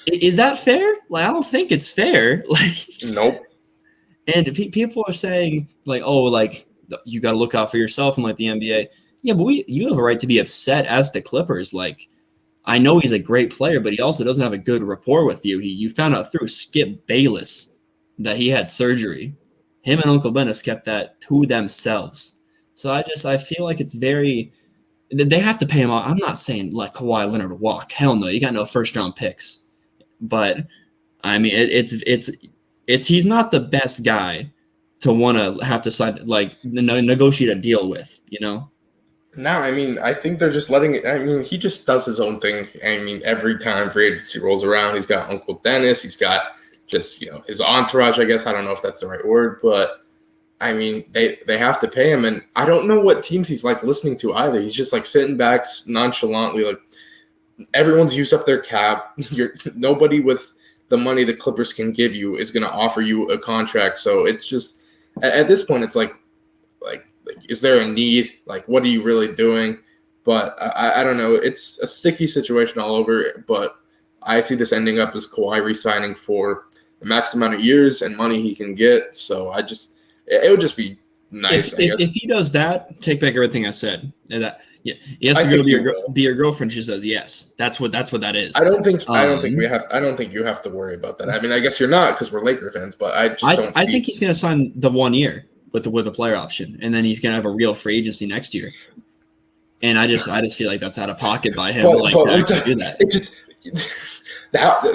Is that fair? I don't think it's fair. Nope. And people are saying you got to look out for yourself and the NBA. Yeah, but you have a right to be upset as the Clippers. I know he's a great player, but he also doesn't have a good rapport with you. You found out through Skip Bayless that he had surgery. Him and Uncle Dennis kept that to themselves. So I feel like it's very – they have to pay him off. I'm not saying let Kawhi Leonard walk. Hell no, you got no first-round picks. But, I mean, it's he's not the best guy to want to have to sign negotiate a deal with, No, I mean, I think they're just letting it. I mean, he just does his own thing. I mean, every time free agency rolls around, he's got Uncle Dennis. He's got just, his entourage, I guess. I don't know if that's the right word, but I mean, they have to pay him. And I don't know what teams he's listening to either. He's just sitting back nonchalantly. Everyone's used up their cap. Nobody with the money the Clippers can give you is going to offer you a contract. So it's just, at this point, it's is there a need? What are you really doing? But I don't know. It's a sticky situation all over. But I see this ending up as Kawhi re-signing for the max amount of years and money he can get. So it would just be nice. If he does that, take back everything I said. He has to go be your girlfriend. She says yes. That's what that is. I don't think you have to worry about that. I mean, I guess you're not because we're Laker fans. But I think he's going to sign the 1 year. With a player option, and then he's gonna have a real free agency next year. And I just feel like that's out of pocket by him to actually do that. It just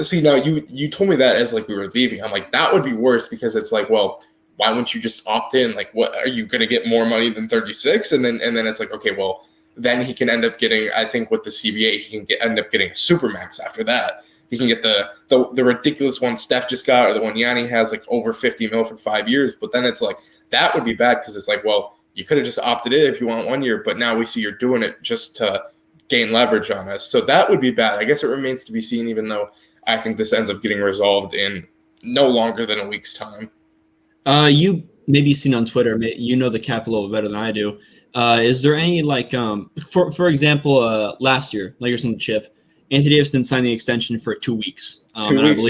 see now you told me that as we were leaving. I'm that would be worse because it's well, why wouldn't you just opt in? What are you gonna get more money than 36? And then it's okay, well, then he can end up getting, I think with the CBA, he can end up getting a supermax after that. He can get the ridiculous one Steph just got, or the one Yanni has, like over 50 mil for 5 years. But then it's like, that would be bad because it's like, well, you could have just opted in if you want 1 year, but now we see you're doing it just to gain leverage on us. So that would be bad. I guess it remains to be seen, even though I think this ends up getting resolved in no longer than a week's time. You maybe seen on Twitter, you know the cap a little bit better than I do. Is there any for example, last year, Lakers on the chip, Anthony Davis didn't sign the extension for 2 weeks. 2 weeks,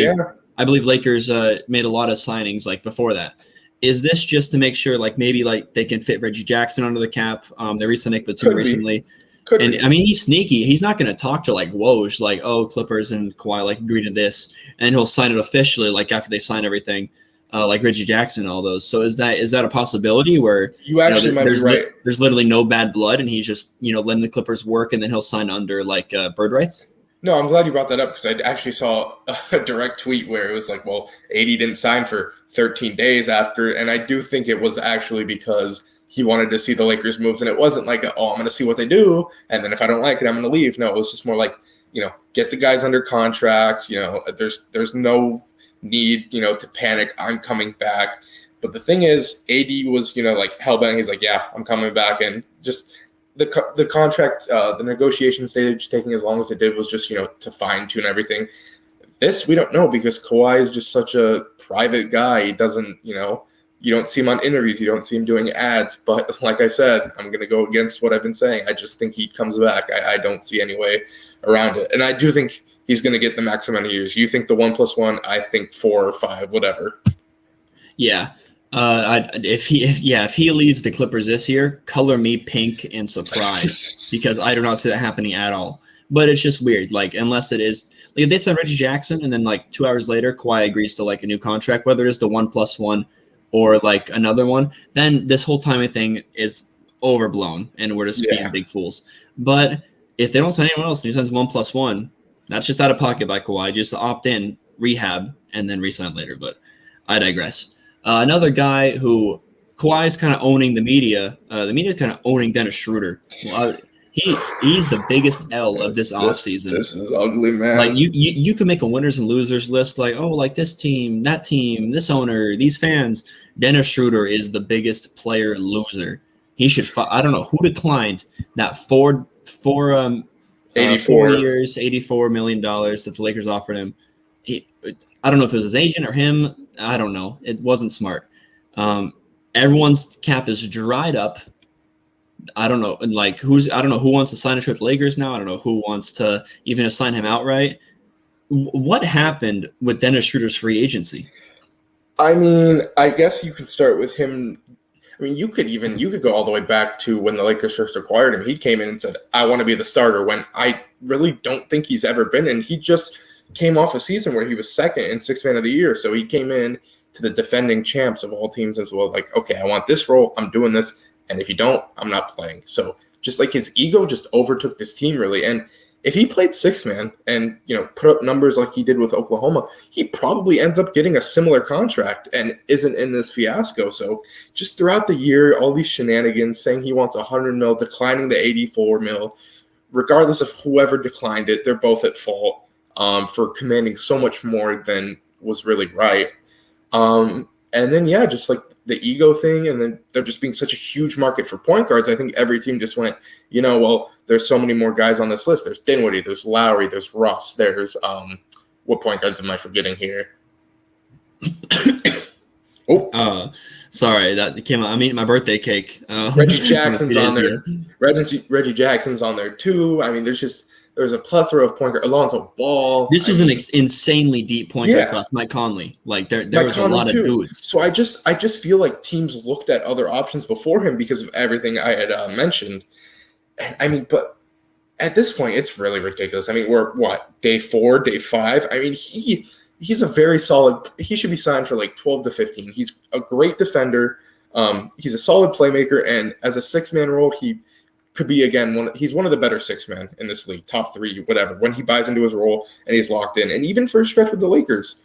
I believe Lakers made a lot of signings like before that. Is this just to make sure maybe they can fit Reggie Jackson under the cap? They recently Nick Batum recently. And I mean, he's sneaky. He's not going to talk to Woj, oh, Clippers and Kawhi agree to this, and he'll sign it officially after they sign everything, like Reggie Jackson and all those. So is that a possibility where you actually might be right? There's literally no bad blood, and he's just letting the Clippers work, and then he'll sign under bird rights. No, I'm glad you brought that up because I actually saw a direct tweet where it was like, well, AD didn't sign for 13 days after, and I do think it was actually because he wanted to see the Lakers moves, and it wasn't like, oh, I'm going to see what they do, and then if I don't like it, I'm going to leave. No, it was just more like, get the guys under contract. There's no need, to panic. I'm coming back. But the thing is, AD was, hell-bent. He's like, yeah, I'm coming back, and just the contract, the negotiation stage taking as long as it did was just, to fine-tune everything. This, we don't know because Kawhi is just such a private guy. He doesn't, you don't see him on interviews. You don't see him doing ads. But like I said, I'm going to go against what I've been saying. I just think he comes back. I don't see any way around it. And I do think he's going to get the max amount of years. You think the 1+1, I think 4 or 5, whatever. Yeah. If he leaves the Clippers this year, color me pink and surprised because I do not see that happening at all. But it's just weird. Unless it is if they sign Reggie Jackson and then 2 hours later Kawhi agrees to a new contract, whether it's the 1+1 or another one, then this whole timing thing is overblown and we're just being big fools. But if they don't sign anyone else and he signs 1+1, that's just out of pocket by Kawhi. Just opt in, rehab, and then re-sign later. But I digress. Another guy who Kawhi is kind of owning the media. The media is kind of owning Dennis Schroeder. He's the biggest L of this offseason. This is ugly, man. You can make a winners and losers list this team, that team, this owner, these fans. Dennis Schroeder is the biggest player loser. He should I don't know who declined that 4 years, $84 million that the Lakers offered him. I don't know if it was his agent or him. I don't know. It wasn't smart. Everyone's cap is dried up. I don't know. I don't know who wants to sign a trade with the Lakers now. I don't know who wants to even assign him outright. What happened with Dennis Schroeder's free agency? I mean, I guess you could start with him. I mean, you could go all the way back to when the Lakers first acquired him. He came in and said, I want to be the starter, when I really don't think he's ever been. And he just came off a season where he was second in Sixth Man of the Year. So he came in to the defending champs of all teams as well. Okay, I want this role. I'm doing this. And if you don't, I'm not playing. So just his ego just overtook this team really. And if he played six man and, put up numbers like he did with Oklahoma, he probably ends up getting a similar contract and isn't in this fiasco. So just throughout the year, all these shenanigans, saying he wants 100 mil, declining the 84 mil, regardless of whoever declined it, they're both at fault for commanding so much more than was really right. And then, just the ego thing, and then there just being such a huge market for point guards, I think every team just went, well, there's so many more guys on this list. There's Dinwiddie, there's Lowry, there's Russ, there's what point guards am I forgetting here? Sorry, that came out. I'm eating my birthday cake. Reggie Jackson's on there. Reggie Jackson's on there too. I mean, there's a plethora of point guard. Alonzo Ball. This was an insanely deep point guard class. Mike Conley. There was a lot of dudes. So I just feel like teams looked at other options before him because of everything I had mentioned. I mean, but at this point, it's really ridiculous. I mean, we're day 4, day 5. I mean, he's a very solid. He should be signed for 12 to 15. He's a great defender. He's a solid playmaker, and as a 6-man role, he could be he's one of the better 6-men in this league, top 3, whatever. When he buys into his role and he's locked in, and even for a stretch with the Lakers,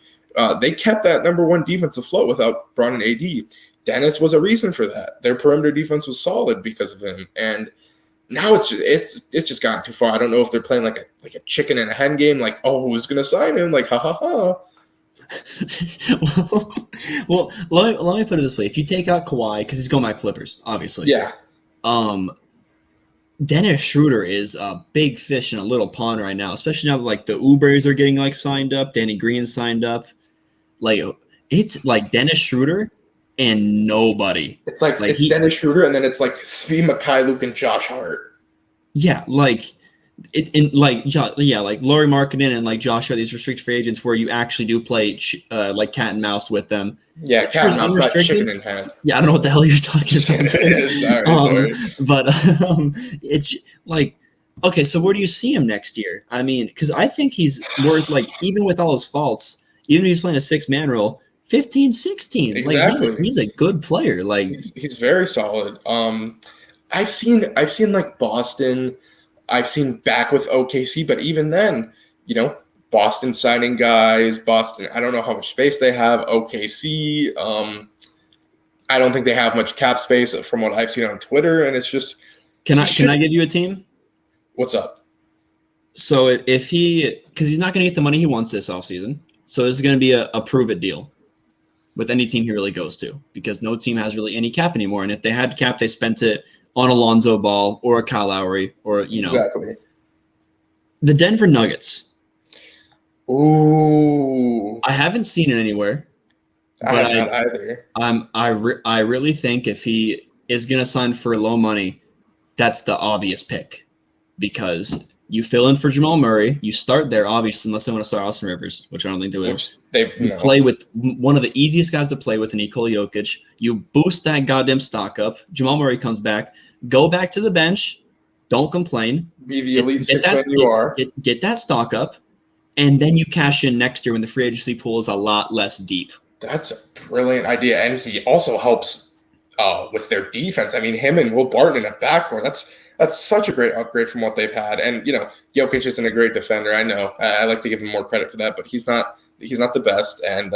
they kept that number 1 defense afloat without Bron and AD. Dennis was a reason for that. Their perimeter defense was solid because of him, and now it's just gotten too far. I don't know if they're playing like a chicken and a hen game. Like, oh, who's gonna sign him? Like, ha ha ha. Well, let me put it this way: if you take out Kawhi, because he's going back Clippers, obviously. Yeah. Dennis Schroeder is a big fish in a little pond right now, especially now that like the Ubers are getting like signed up, Danny Green signed up. Like it's like Dennis Schroeder and nobody. It's like it's Dennis Schroeder, and then it's like Svi Mikhailuk and Josh Hart. Yeah, like like Laurie Markkinen and like Josh are these restricted free agents where you actually do play like cat and mouse with them. Yeah, cat and mouse, not chicken in hand. Yeah, I don't know what the hell you're talking about. Sorry. But it's like, okay, so where do you see him next year? I mean, because I think he's worth, like, even with all his faults, even if he's playing a 6-man role, 15, 16. Exactly. Like, he's a good player. Like he's very solid. I've seen like Boston. I've seen back with OKC, but even then, Boston signing guys. Boston, I don't know how much space they have. OKC, I don't think they have much cap space from what I've seen on Twitter, and it's just. Can I give you a team? What's up? So because he's not going to get the money he wants this offseason, so this is going to be a prove it deal with any team he really goes to, because no team has really any cap anymore, and if they had cap, they spent it on Alonzo Ball or a Kyle Lowry or Exactly. The Denver Nuggets. Ooh, I haven't seen it anywhere. I have not either. I really think if he is going to sign for low money, that's the obvious pick, because you fill in for Jamal Murray, you start there, obviously, unless they want to start Austin Rivers, which I don't think they would. You play with one of the easiest guys to play with in Nikola Jokic. You boost that goddamn stock up. Jamal Murray comes back. Go back to the bench. Don't complain. Be the elite six-man you are. Get that stock up, and then you cash in next year when the free agency pool is a lot less deep. That's a brilliant idea, and he also helps with their defense. I mean, him and Will Barton in a backcourt. That's such a great upgrade from what they've had. And Jokic isn't a great defender. I know. I like to give him more credit for that, but he's not the best. And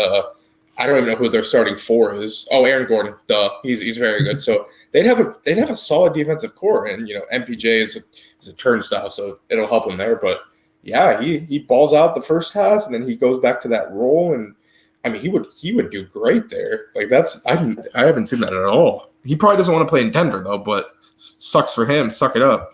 I don't even know who their starting four is. Oh, Aaron Gordon. Duh. He's very good. So they'd have a solid defensive core. And MPJ is a turnstile, so it'll help him there. But yeah, he balls out the first half, and then he goes back to that role. And I mean, he would do great there. Like I haven't seen that at all. He probably doesn't want to play in Denver though, but. Sucks for him. Suck it up.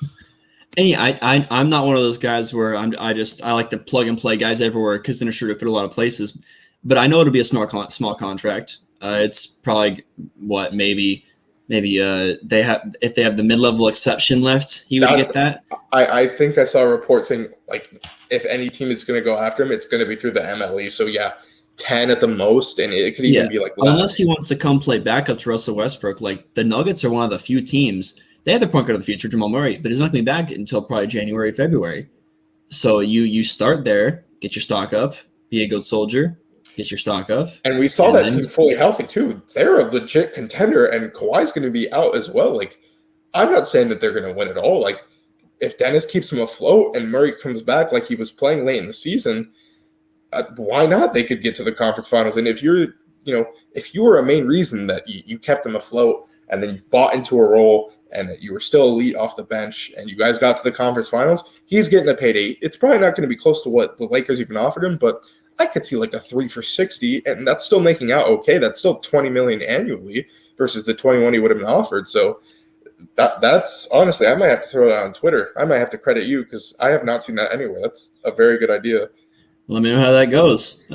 Hey, I'm not one of those guys where I like to plug and play guys everywhere because then it's sure to fit a lot of places. But I know it'll be a small contract. It's probably maybe they have, if they have the mid-level exception left, he would get that. I think I saw a report saying like if any team is going to go after him, it's going to be through the MLE. So yeah. 10 at the most, and it could even be like less. Unless he wants to come play backup to Russell Westbrook. Like the Nuggets are one of the few teams. They have their point guard of the future, Jamal Murray, but he's not coming back until probably January, February. So you start there, get your stock up, be a good soldier, get your stock up. And we saw that team fully healthy too. They're a legit contender, and Kawhi's going to be out as well. Like, I'm not saying that they're going to win at all. Like, if Dennis keeps him afloat and Murray comes back like he was playing late in the season, why not? They could get to the conference finals. And if if you were a main reason that you kept him afloat and then you bought into a role and that you were still elite off the bench and you guys got to the conference finals, he's getting a payday. It's probably not going to be close to what the Lakers even offered him, but I could see like a 3 for $60, and that's still making out okay. That's still $20 million annually versus the 21 he would have been offered. So that's honestly, I might have to throw that on Twitter. I might have to credit you because I have not seen that anywhere. That's a very good idea. Let me know how that goes.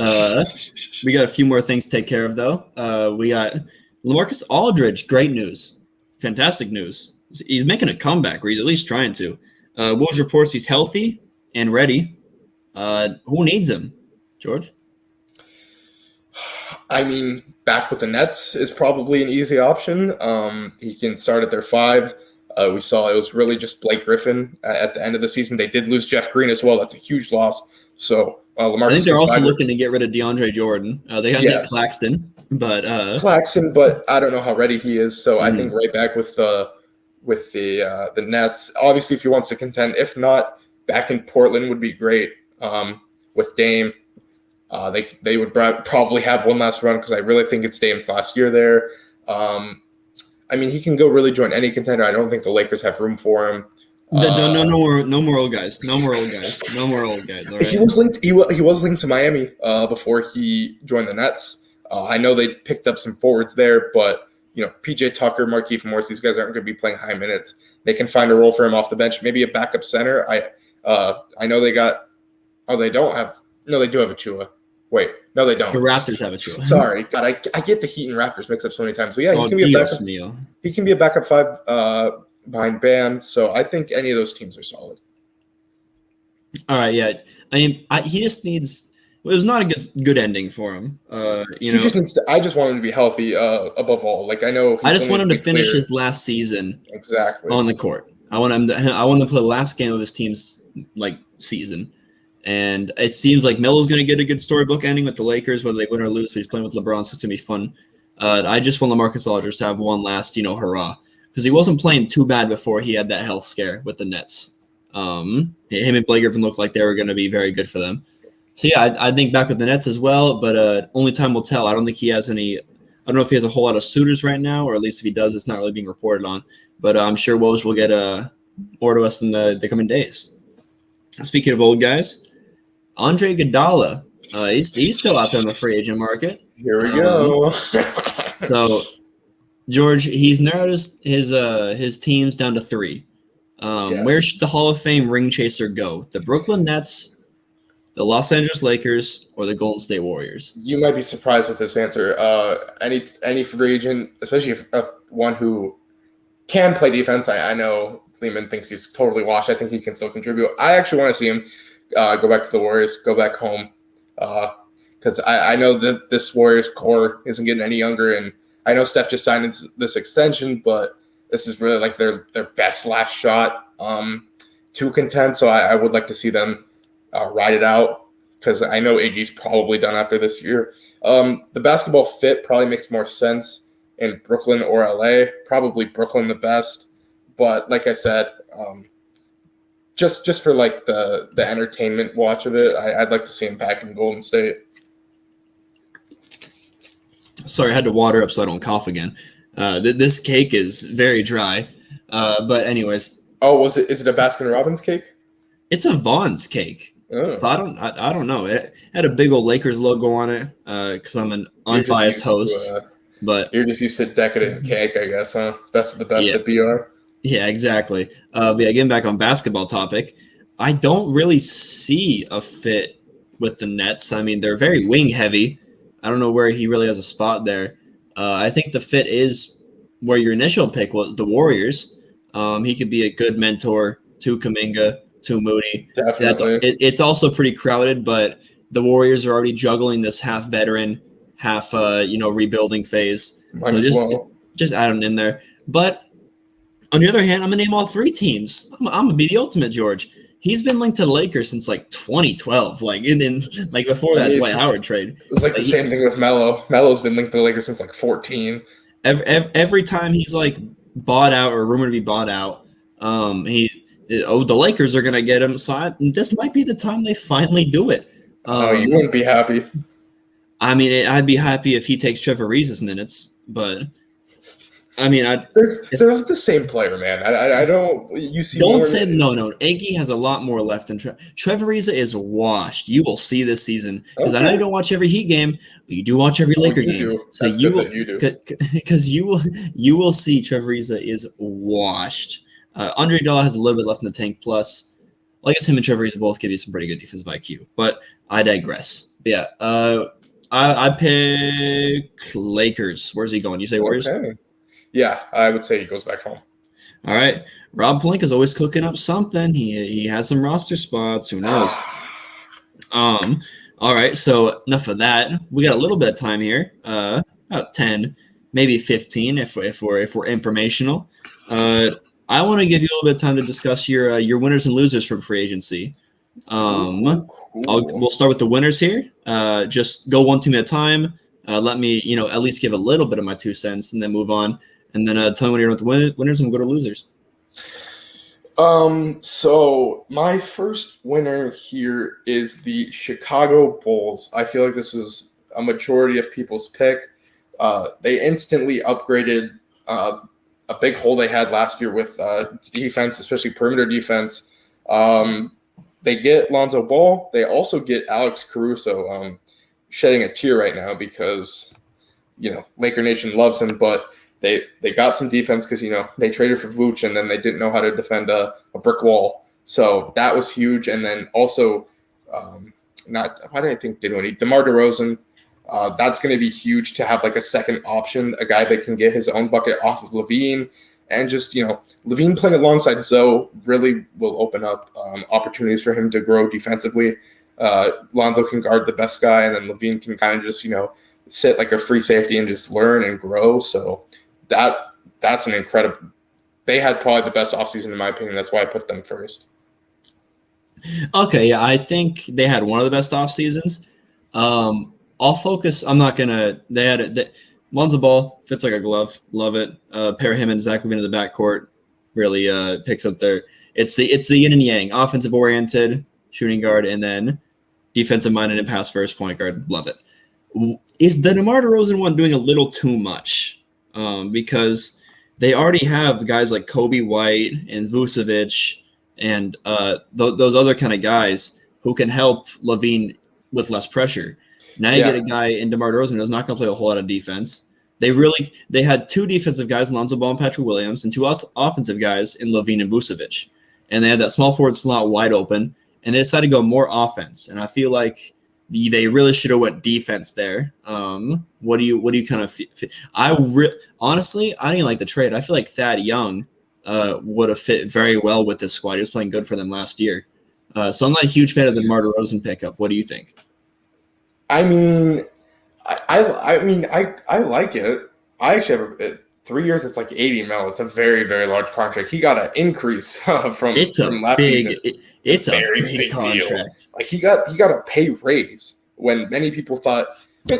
We got a few more things to take care of, though. We got LaMarcus Aldridge. Great news. Fantastic news. He's making a comeback, or he's at least trying to. Woj reports he's healthy and ready. Who needs him, George? I mean, back with the Nets is probably an easy option. He can start at their 5. We saw it was really just Blake Griffin at the end of the season. They did lose Jeff Green as well. That's a huge loss. So LaMarcus, I think they're also looking to get rid of DeAndre Jordan. They got to get Claxton, but I don't know how ready he is. So I think right back with the Nets. Obviously, if he wants to contend, if not, back in Portland would be great. With Dame, they would probably have one last run because I really think it's Dame's last year there. I mean, he can go really join any contender. I don't think the Lakers have room for him. No more old guys. No more old guys. No more old guys. All right. He was linked. He was linked to Miami before he joined the Nets. I know they picked up some forwards there, but PJ Tucker, Markieff Morris, these guys aren't going to be playing high minutes. They can find a role for him off the bench, maybe a backup center. I know they got. Oh, they don't have. No, they do have Achua. Wait, no, they don't. The Raptors have Achua. Sorry, God, I get the Heat and Raptors mixed up so many times. But yeah, he can be a backup. Mio. He can be a backup five behind Bam. So I think any of those teams are solid. All right, yeah. I mean, he just needs. Well, it was not a good ending for him. He just needs to. I just want him to be healthy. Above all, like I know. I just want him to finish his last season exactly on the court. I want him to play the last game of his team's season, and it seems like Melo's going to get a good storybook ending with the Lakers, whether they win or lose. But he's playing with LeBron, so it's going to be fun. I just want LaMarcus Aldridge to have one last, hurrah, because he wasn't playing too bad before he had that health scare with the Nets. Him and Blake Griffin looked like they were going to be very good for them. So yeah, I think back with the Nets as well, but only time will tell. I don't think he has any. I don't know if he has a whole lot of suitors right now, or at least if he does, it's not really being reported on. But I'm sure Woj will get more to us in the coming days. Speaking of old guys, Andre Iguodala, he's still out there in the free agent market. Here we go. So George, he's narrowed his teams down to 3. Yes. Where should the Hall of Fame ring chaser go? The Brooklyn Nets, the Los Angeles Lakers, or the Golden State Warriors? You might be surprised with this answer. Any free agent, especially if one who can play defense. I know Lehman thinks he's totally washed. I think he can still contribute. I actually want to see him go back to the Warriors, go back home, because I know that this Warriors core isn't getting any younger, and I know Steph just signed this extension, but this is really like their best last shot to contend. So I would like to see them ride it out, because I know Iggy's probably done after this year. The basketball fit probably makes more sense in Brooklyn or LA. Probably Brooklyn the best, but like I said, just for like the entertainment watch of it, I'd like to see him back in Golden State. Sorry, I had to water up so I don't cough again. This cake is very dry, but anyways. Oh, is it a Baskin-Robbins cake? It's a Vaughn's cake. Oh. So I don't know. It had a big old Lakers logo on it because I'm an unbiased host. But you're just used to decadent cake, I guess, huh? Best of the best at BR. Yeah, exactly. But yeah, getting back on basketball topic, I don't really see a fit with the Nets. I mean, they're very wing heavy. I don't know where he really has a spot there. I think the fit is where your initial pick was, the Warriors. He could be a good mentor to Kuminga, to Moody. Definitely. It's also pretty crowded, but the Warriors are already juggling this half veteran, half rebuilding phase. Just add him in there. But on the other hand, I'm gonna name all 3 teams. I'm gonna be the ultimate George. He's been linked to the Lakers since 2012, before that Dwight Howard trade. It was the same thing with Melo. Melo's been linked to the Lakers since 14. Every time he's bought out or rumored to be bought out, the Lakers are gonna get him. So this might be the time they finally do it. You wouldn't be happy. I mean, I'd be happy if he takes Trevor Ariza's minutes, but I mean, they're the same player, man. I don't. You see, don't say no. Iggy has a lot more left than Trevor Ariza is washed. You will see this season, because I know you don't watch every Heat game, but you do watch every Laker game. So that's good that you do, because you will see Trevor Ariza is washed. Andre Iguodala has a little bit left in the tank. Plus, I guess him and Trevor Ariza both give you some pretty good defensive IQ. But I digress. But yeah, I pick Lakers. Where's he going? You say Warriors? Okay. Yeah, I would say he goes back home. All right. Rob Pelinka is always cooking up something. He has some roster spots. Who knows? All right. So enough of that. We got a little bit of time here. About 10, maybe 15 if we're informational. I want to give you a little bit of time to discuss your winners and losers from free agency. Cool. We'll start with the winners here. Just go one team at a time. Let me, at least give a little bit of my 2 cents and then move on. And then tell me when you're with the winners and we'll go to losers. So my first winner here is the Chicago Bulls. I feel like this is a majority of people's pick. They instantly upgraded a big hole they had last year with defense, especially perimeter defense. They get Lonzo Ball. They also get Alex Caruso, shedding a tear right now because, Laker Nation loves him, but they got some defense because, they traded for Vooch and then they didn't know how to defend a brick wall. So that was huge. And then also, why did I think Dinwiddie? DeMar DeRozan. That's going to be huge to have like a second option, a guy that can get his own bucket off of LaVine. And just, LaVine playing alongside Zoe really will open up opportunities for him to grow defensively. Lonzo can guard the best guy, and then LaVine can kind of just, sit like a free safety and just learn and grow. So that's an incredible – they had probably the best offseason in my opinion. That's why I put them first. Okay, yeah, I think they had one of the best off seasons. I'll focus. I'm not gonna. They had Lonzo Ball fits like a glove. Love it. Pair him and Zach LaVine in the backcourt really picks up there. It's the yin and yang. Offensive oriented shooting guard, and then defensive minded and pass first point guard. Love it. Is the DeMar DeRozan one doing a little too much? Because they already have guys like Kobe White and Vucevic and those other kind of guys who can help LaVine with less pressure. Now you get a guy in DeMar DeRozan who's not going to play a whole lot of defense. They had two defensive guys, Lonzo Ball and Patrick Williams, and two offensive guys in LaVine and Vucevic. And they had that small forward slot wide open, and they decided to go more offense. And I feel like they really should have went defense there. What do you kind of feel? Honestly, I didn't like the trade. I feel like Thad Young would have fit very well with this squad. He was playing good for them last year. So I'm not a huge fan of the DeMar DeRozan pickup. What do you think? I mean, I like it. I actually have 3 years. It's like 80 mil. It's a very, very large contract. He got an increase from last season. It's a very big contract. Deal. Like he got a pay raise when many people thought.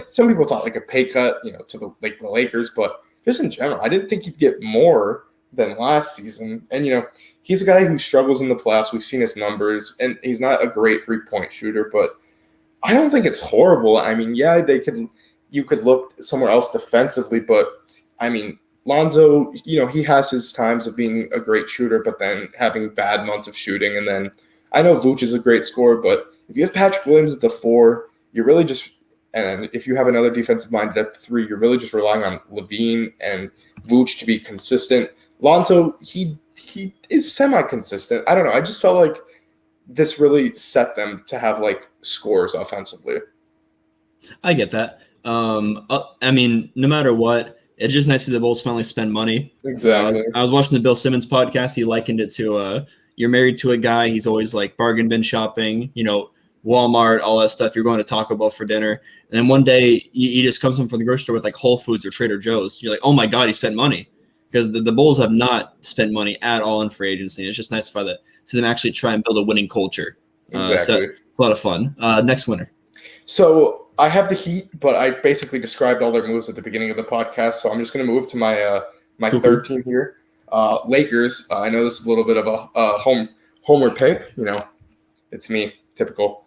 Some people thought like a pay cut, to the Lakers, but just in general, I didn't think he'd get more than last season. And he's a guy who struggles in the playoffs. We've seen his numbers, and he's not a great 3-point shooter, but I don't think it's horrible. I mean, yeah, you could look somewhere else defensively, but I mean, Lonzo, he has his times of being a great shooter, but then having bad months of shooting. And then I know Vooch is a great scorer, but if you have Patrick Williams at the 4, you're really just, and if you have another defensive minded at the 3, you're really just relying on LaVine and Vooch to be consistent. Lonzo, he is semi-consistent. I don't know. I just felt like this really set them to have scores offensively. I get that. I mean, no matter what, it's just nice to see the Bulls finally spend money. Exactly. I was watching the Bill Simmons podcast. He likened it to you're married to a guy. He's always bargain bin shopping, Walmart, all that stuff. You're going to Taco Bell for dinner. And then one day he just comes home from the grocery store with Whole Foods or Trader Joe's. You're like, oh my God, he spent money. Because the Bulls have not spent money at all in free agency. It's just nice to see them actually try and build a winning culture. Exactly. So it's a lot of fun. Next winner. So I have the Heat, but I basically described all their moves at the beginning of the podcast. So I'm just going to move to my third team here. Lakers. I know this is a little bit of a homer pick. It's me, typical.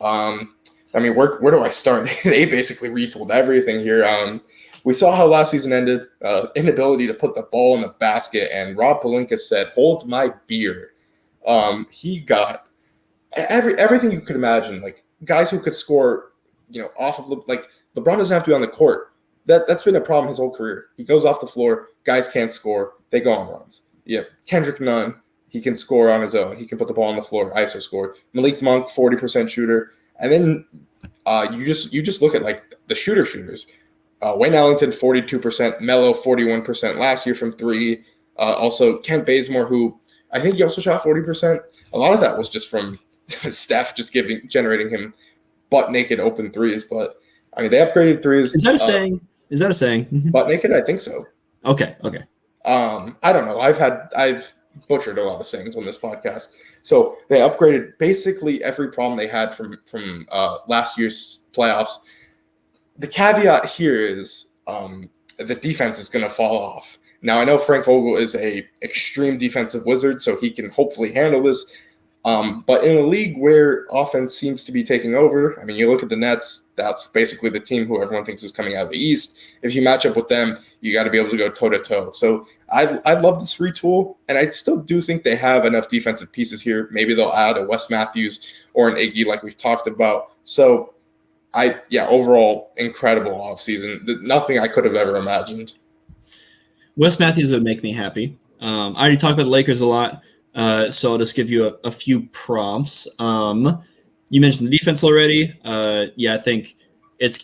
I mean, where do I start? They basically retooled everything here. We saw how last season ended, inability to put the ball in the basket, and Rob Pelinka said, "Hold my beer." He got everything you could imagine, guys who could score, off of LeBron doesn't have to be on the court. That's been a problem his whole career. He goes off the floor, guys can't score, they go on runs. Yeah, Kendrick Nunn, he can score on his own. He can put the ball on the floor, ISO score. Malik Monk, 40% shooter, and then you just look at the shooters. Wayne Ellington, 42%. Melo, 41% last year from 3. Also, Kent Bazemore, who I think he also shot 40%. A lot of that was just from Steph just generating him butt-naked open threes. But, I mean, they upgraded threes. Is that a saying? Butt-naked? I think so. Okay. I don't know. I've butchered a lot of sayings on this podcast. So they upgraded basically every problem they had from last year's playoffs. The caveat here is the defense is going to fall off. Now, I know Frank Vogel is a extreme defensive wizard, so he can hopefully handle this. But in a league where offense seems to be taking over, I mean, you look at the Nets, that's basically the team who everyone thinks is coming out of the East. If you match up with them, you got to be able to go toe-to-toe. So I love this retool, and I still do think they have enough defensive pieces here. Maybe they'll add a Wes Matthews or an Iggy like we've talked about. So, overall, incredible offseason. Nothing I could have ever imagined. Wes Matthews would make me happy. I already talked about the Lakers a lot. So I'll just give you a few prompts. You mentioned the defense already. I think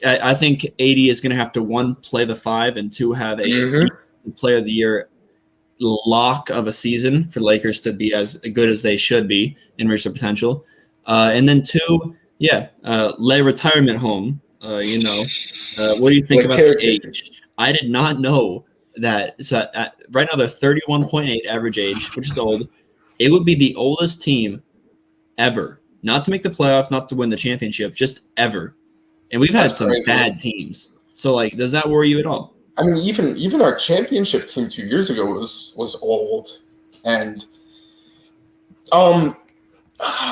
I think AD is going to have to, one, play the 5, and 2, have a player of the year lock of a season for Lakers to be as good as they should be and reach their potential. And then 2, lay retirement home. What do you think about the age? I did not know that. So right now they're 31.8 average age, which is old. It would be the oldest team ever, not to make the playoffs, not to win the championship, just ever. And we've had some bad teams. So, does that worry you at all? I mean, even our championship team 2 years ago was old. And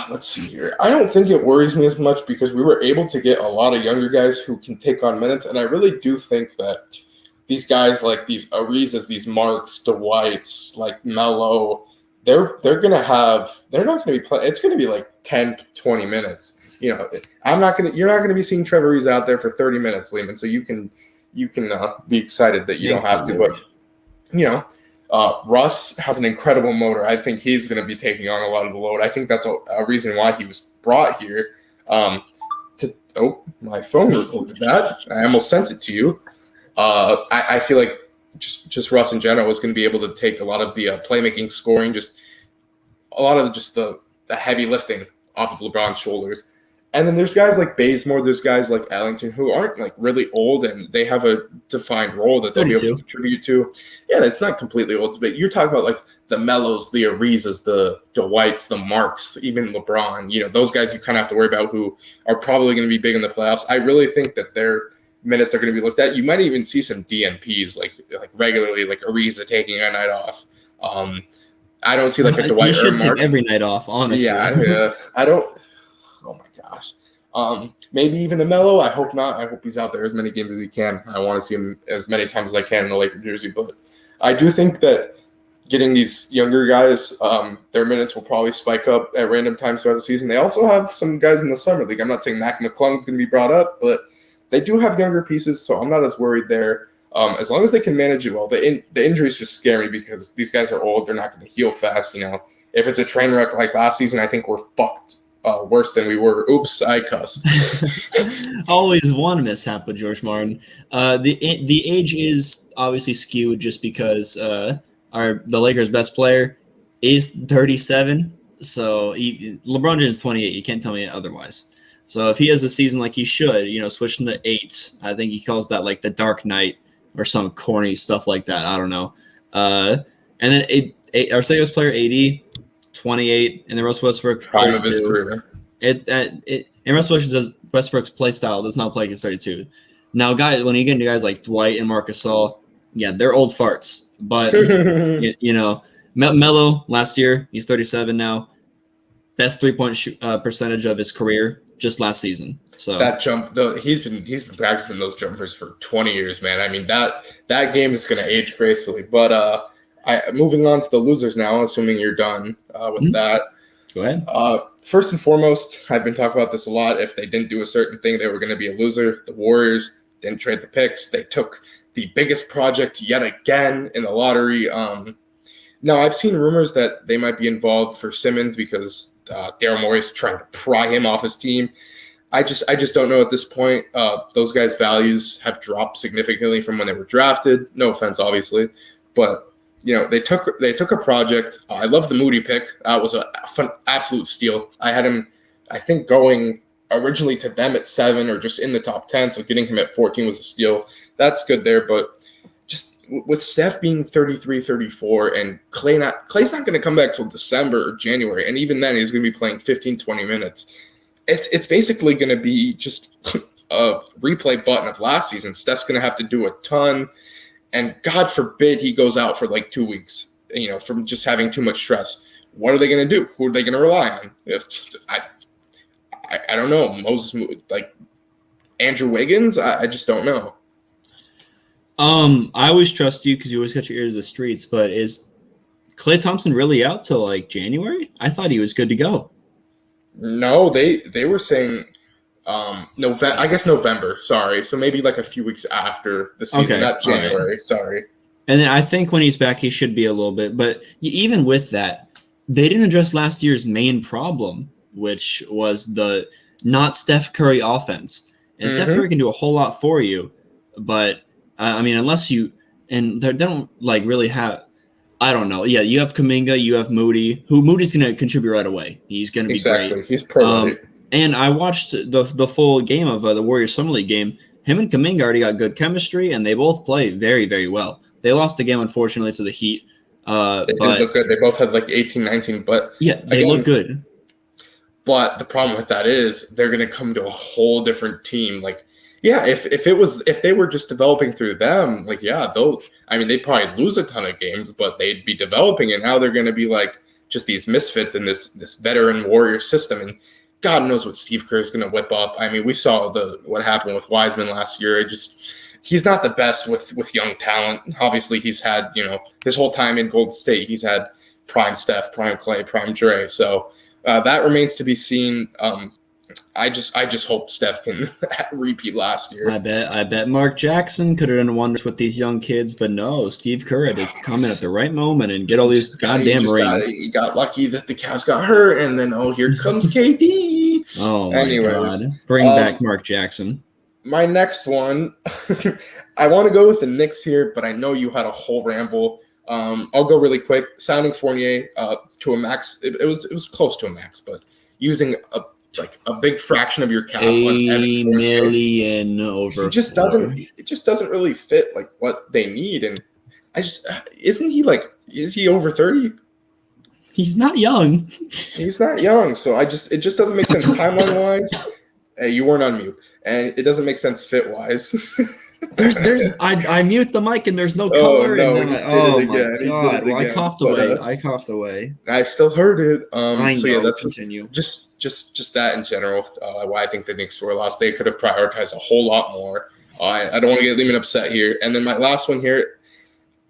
let's see here. I don't think it worries me as much because we were able to get a lot of younger guys who can take on minutes. And I really do think that these guys like these Arizas, these Marks, Dwights, like Melo, they're not going to be playing. It's going to be like 10 to 20 minutes. You're not going to be seeing Trevor Ariza out there for 30 minutes, Lehman. So you can be excited that you don't have to. But Russ has an incredible motor. I think he's going to be taking on a lot of the load. I think that's a reason why he was brought here. My phone recorded that. I almost sent it to you. I feel like just Russ in general is going to be able to take a lot of the playmaking, scoring, just a lot of just the heavy lifting off of LeBron's shoulders. And then there's guys like Bazemore, there's guys like Ellington who aren't like really old and they have a defined role that they'll be able to contribute to. Yeah, it's not completely old, but you're talking about like the Melos, the Arizas, the Dwights, the Marks, even LeBron. Those guys you kind of have to worry about who are probably going to be big in the playoffs. I really think that their minutes are going to be looked at. You might even see some DNPs like regularly, like Ariza taking a night off. I don't see like a Dwight. You should take every night off, honestly. Yeah. I don't. Oh my gosh. Maybe even a Melo. I hope not. I hope he's out there as many games as he can. I want to see him as many times as I can in the Laker jersey. But I do think that getting these younger guys, their minutes will probably spike up at random times throughout the season. They also have some guys in the summer league. I'm not saying Mac McClung's going to be brought up, but they do have younger pieces, so I'm not as worried there. As long as they can manage it well. The injuries just scare me because these guys are old. They're not going to heal fast. If it's a train wreck like last season, I think we're fucked. Worse than we were. Oops, I cussed. Always one mishap with George Martin. The age is obviously skewed just because the Lakers' best player is 37. So LeBron James is 28. You can't tell me otherwise. So if he has a season like he should, switching to 8s, I think he calls that like the Dark Knight or some corny stuff like that. I don't know. And then our second player, AD, 28, and then Russell Westbrook. Prime of his career. And Russell Westbrook's play style does not play against 32. Now, guys, when you get into guys like Dwight and Marc Gasol, yeah, they're old farts. But Melo last year, he's 37 now. Best 3-point percentage of his career just last season. So that jump, though, he's been practicing those jumpers for 20 years, man. I mean that game is going to age gracefully. But moving on to the losers now, assuming you're done with that. Go ahead. First and foremost, I've been talking about this a lot. If they didn't do a certain thing, they were going to be a loser. The Warriors didn't trade the picks. They took the biggest project yet again in the lottery. Now, I've seen rumors that they might be involved for Simmons because Daryl Morey is trying to pry him off his team. I just don't know at this point. Those guys' values have dropped significantly from when they were drafted. No offense, obviously, but they took a project. I love the Moody pick. It was an absolute steal. I had him, I think, going originally to them at 7 or just in the top 10. So getting him at 14 was a steal. That's good there, but just with Steph being 33, 34, and Clay's not going to come back till December or January, and even then he's going to be playing 15, 20 minutes. It's basically going to be just a replay button of last season. Steph's going to have to do a ton, and God forbid he goes out for like 2 weeks, from just having too much stress. what are they going to do? Who are they going to rely on? I don't know. Moses, like Andrew Wiggins, I just don't know. I always trust you because you always got your ear to the streets. But is Klay Thompson really out till like January? I thought he was good to go. No, they were saying November. I guess November. Sorry, so maybe like a few weeks after the season, Okay, not January. right. Sorry. And then I think when he's back, he should be a little bit. But even with that, they didn't address last year's main problem, which was the not Steph Curry offense. And Steph Curry can do a whole lot for you, but I mean, unless you and they don't like really have. I don't know. Yeah, you have Kuminga, you have Moody. Moody's going to contribute right away. He's going to be great. He's pro. And I watched the full game of the Warriors Summer League game. Him and Kuminga already got good chemistry, and they both play very, very well. They lost the game, unfortunately, to the Heat. They did look good. They both had like 18, 19, but yeah, they look good. But the problem with that is they're going to come to a whole different team. Like, yeah, if they were just developing through them, like, yeah, they'd probably lose a ton of games, but they'd be developing, and now they're going to be like just these misfits in this veteran Warrior system, and God knows what Steve Kerr is going to whip up. I mean, we saw what happened with Wiseman last year. He's not the best with young talent. Obviously, he's had, his whole time in Golden State, he's had prime Steph, prime Klay, prime Dre. So that remains to be seen. I just hope Steph can repeat last year. I bet Mark Jackson could have done wonders with these young kids, but no, Steve Kerr had to come in at the right moment and get all these goddamn rings. He got lucky that the Cavs got hurt, and then here comes KD. Oh my God! Bring back Mark Jackson. My next one, I want to go with the Knicks here, but I know you had a whole ramble. I'll go really quick. Signing Fournier to a max. It was close to a max, but using a big fraction of your cap. $1 million over. It just doesn't really fit like what they need, and isn't he like? Is he over 30? He's not young. He's not young, so it just doesn't make sense timeline wise. Hey, you weren't on mute, and it doesn't make sense fit wise. I mute the mic and there's no color. Oh, no, and then my God! Well, I coughed away. I still heard it. So yeah, that's continue. Just that in general. Why I think the Knicks were lost. They could have prioritized a whole lot more. I don't want to get Lehman upset here. And then my last one here.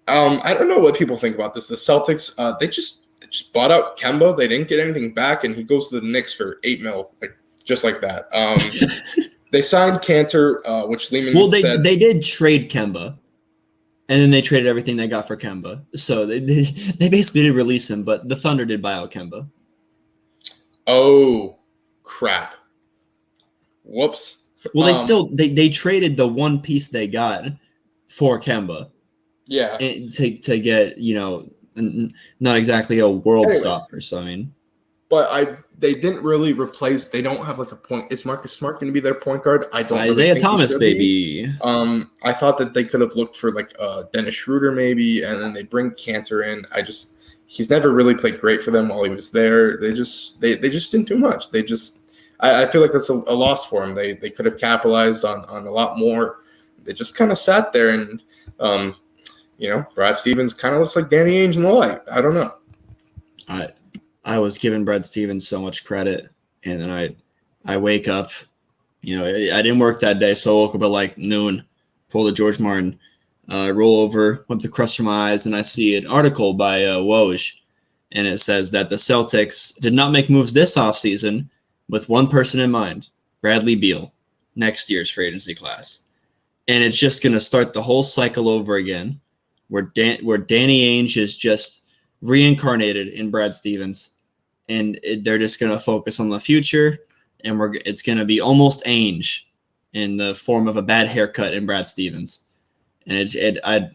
I don't know what people think about this. The Celtics. They just bought out Kemba. They didn't get anything back, and he goes to the Knicks for $8 million. Just like that. They signed Cantor, which Lehman said. They did trade Kemba, and then they traded everything they got for Kemba. So they basically did release him, but the Thunder did buy out Kemba. Oh, crap. Whoops. Well, they traded the one piece they got for Kemba. Yeah. To get, not exactly a world stopper. So, I mean. But they didn't really replace. They don't have like a point. Is Marcus Smart going to be their point guard? I don't. Isaiah Thomas, baby. I thought that they could have looked for like Dennis Schroeder maybe, and then they bring Cantor in. He's never really played great for them while he was there. They just didn't do much. I feel like that's a loss for them. They could have capitalized on a lot more. They just kind of sat there and Brad Stevens kind of looks like Danny Ainge in the light. I don't know. I was giving Brad Stevens so much credit, and then I wake up, I didn't work that day, so I woke up at like noon, pull the George Martin, roll over, wipe the crust from my eyes, and I see an article by Woj, and it says that the Celtics did not make moves this offseason with one person in mind, Bradley Beal, next year's free agency class. And it's just going to start the whole cycle over again, where Danny Ainge is just reincarnated in Brad Stevens, and they're just going to focus on the future, and it's going to be almost Ainge in the form of a bad haircut in Brad Stevens. And I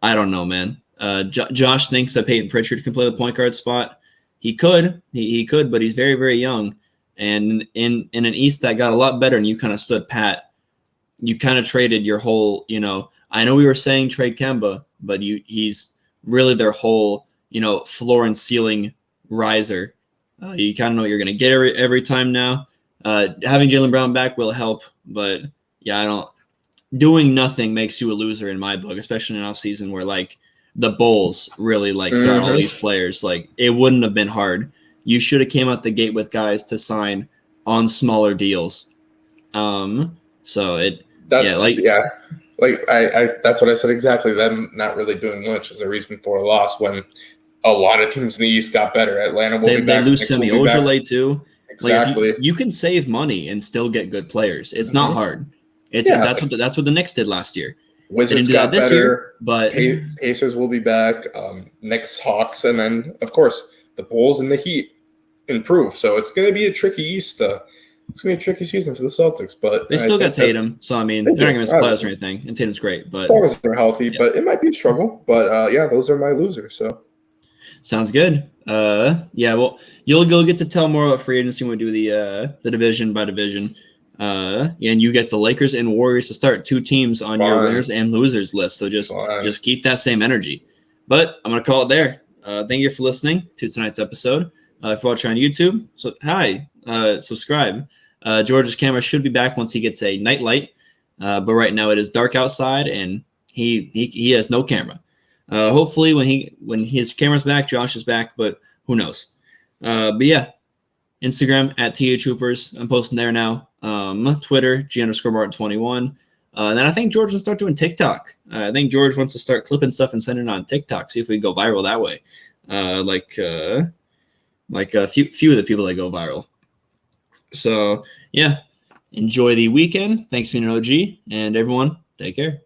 don't know, man. Josh thinks that Peyton Pritchard can play the point guard spot. He could, but he's very, very young. And in an East that got a lot better, and you kind of stood pat. You kind of traded your whole, I know we were saying trade Kemba, but he's really their whole, floor and ceiling riser. You kind of know what you're going to get every time now. Having Jaylen Brown back will help, but yeah, doing nothing makes you a loser in my book, especially in an offseason where the Bulls really like got all these players. Like it wouldn't have been hard. You should have came out the gate with guys to sign on smaller deals. So it that's I that's what I said exactly. Them not really doing much is a reason for a loss when a lot of teams in the East got better. Atlanta will be back. They lose Semi Ojeleye too. Exactly. Like you can save money and still get good players. It's not hard. That's what the Knicks did last year. Wizards got better, year, but Pacers will be back. Knicks, Hawks, and then of course the Bulls and the Heat improve. So it's going to be a tricky East. It's going to be a tricky season for the Celtics, but they still got Tatum. So I mean, they're not going to miss playoffs or anything, and Tatum's great. But as long as they're healthy, but it might be a struggle. But those are my losers. So sounds good. Well, you'll get to tell more about free agency when we do the division by division. And you get the Lakers and Warriors to start 2 teams on your winners and losers list. So just keep that same energy. But I'm gonna call it there. Thank you for listening to tonight's episode. If you're watching on YouTube, so subscribe. George's camera should be back once he gets a night light. But right now it is dark outside and he has no camera. Hopefully when his camera's back, Josh is back, but who knows? But yeah, Instagram at THHoopers. I'm posting there now. Twitter, G_Martin21. And then I think George will start doing TikTok. I think George wants to start clipping stuff and sending it on TikTok. See if we go viral that way. Like a few of the people that go viral. So yeah, enjoy the weekend. Thanks for being an OG, and everyone, take care.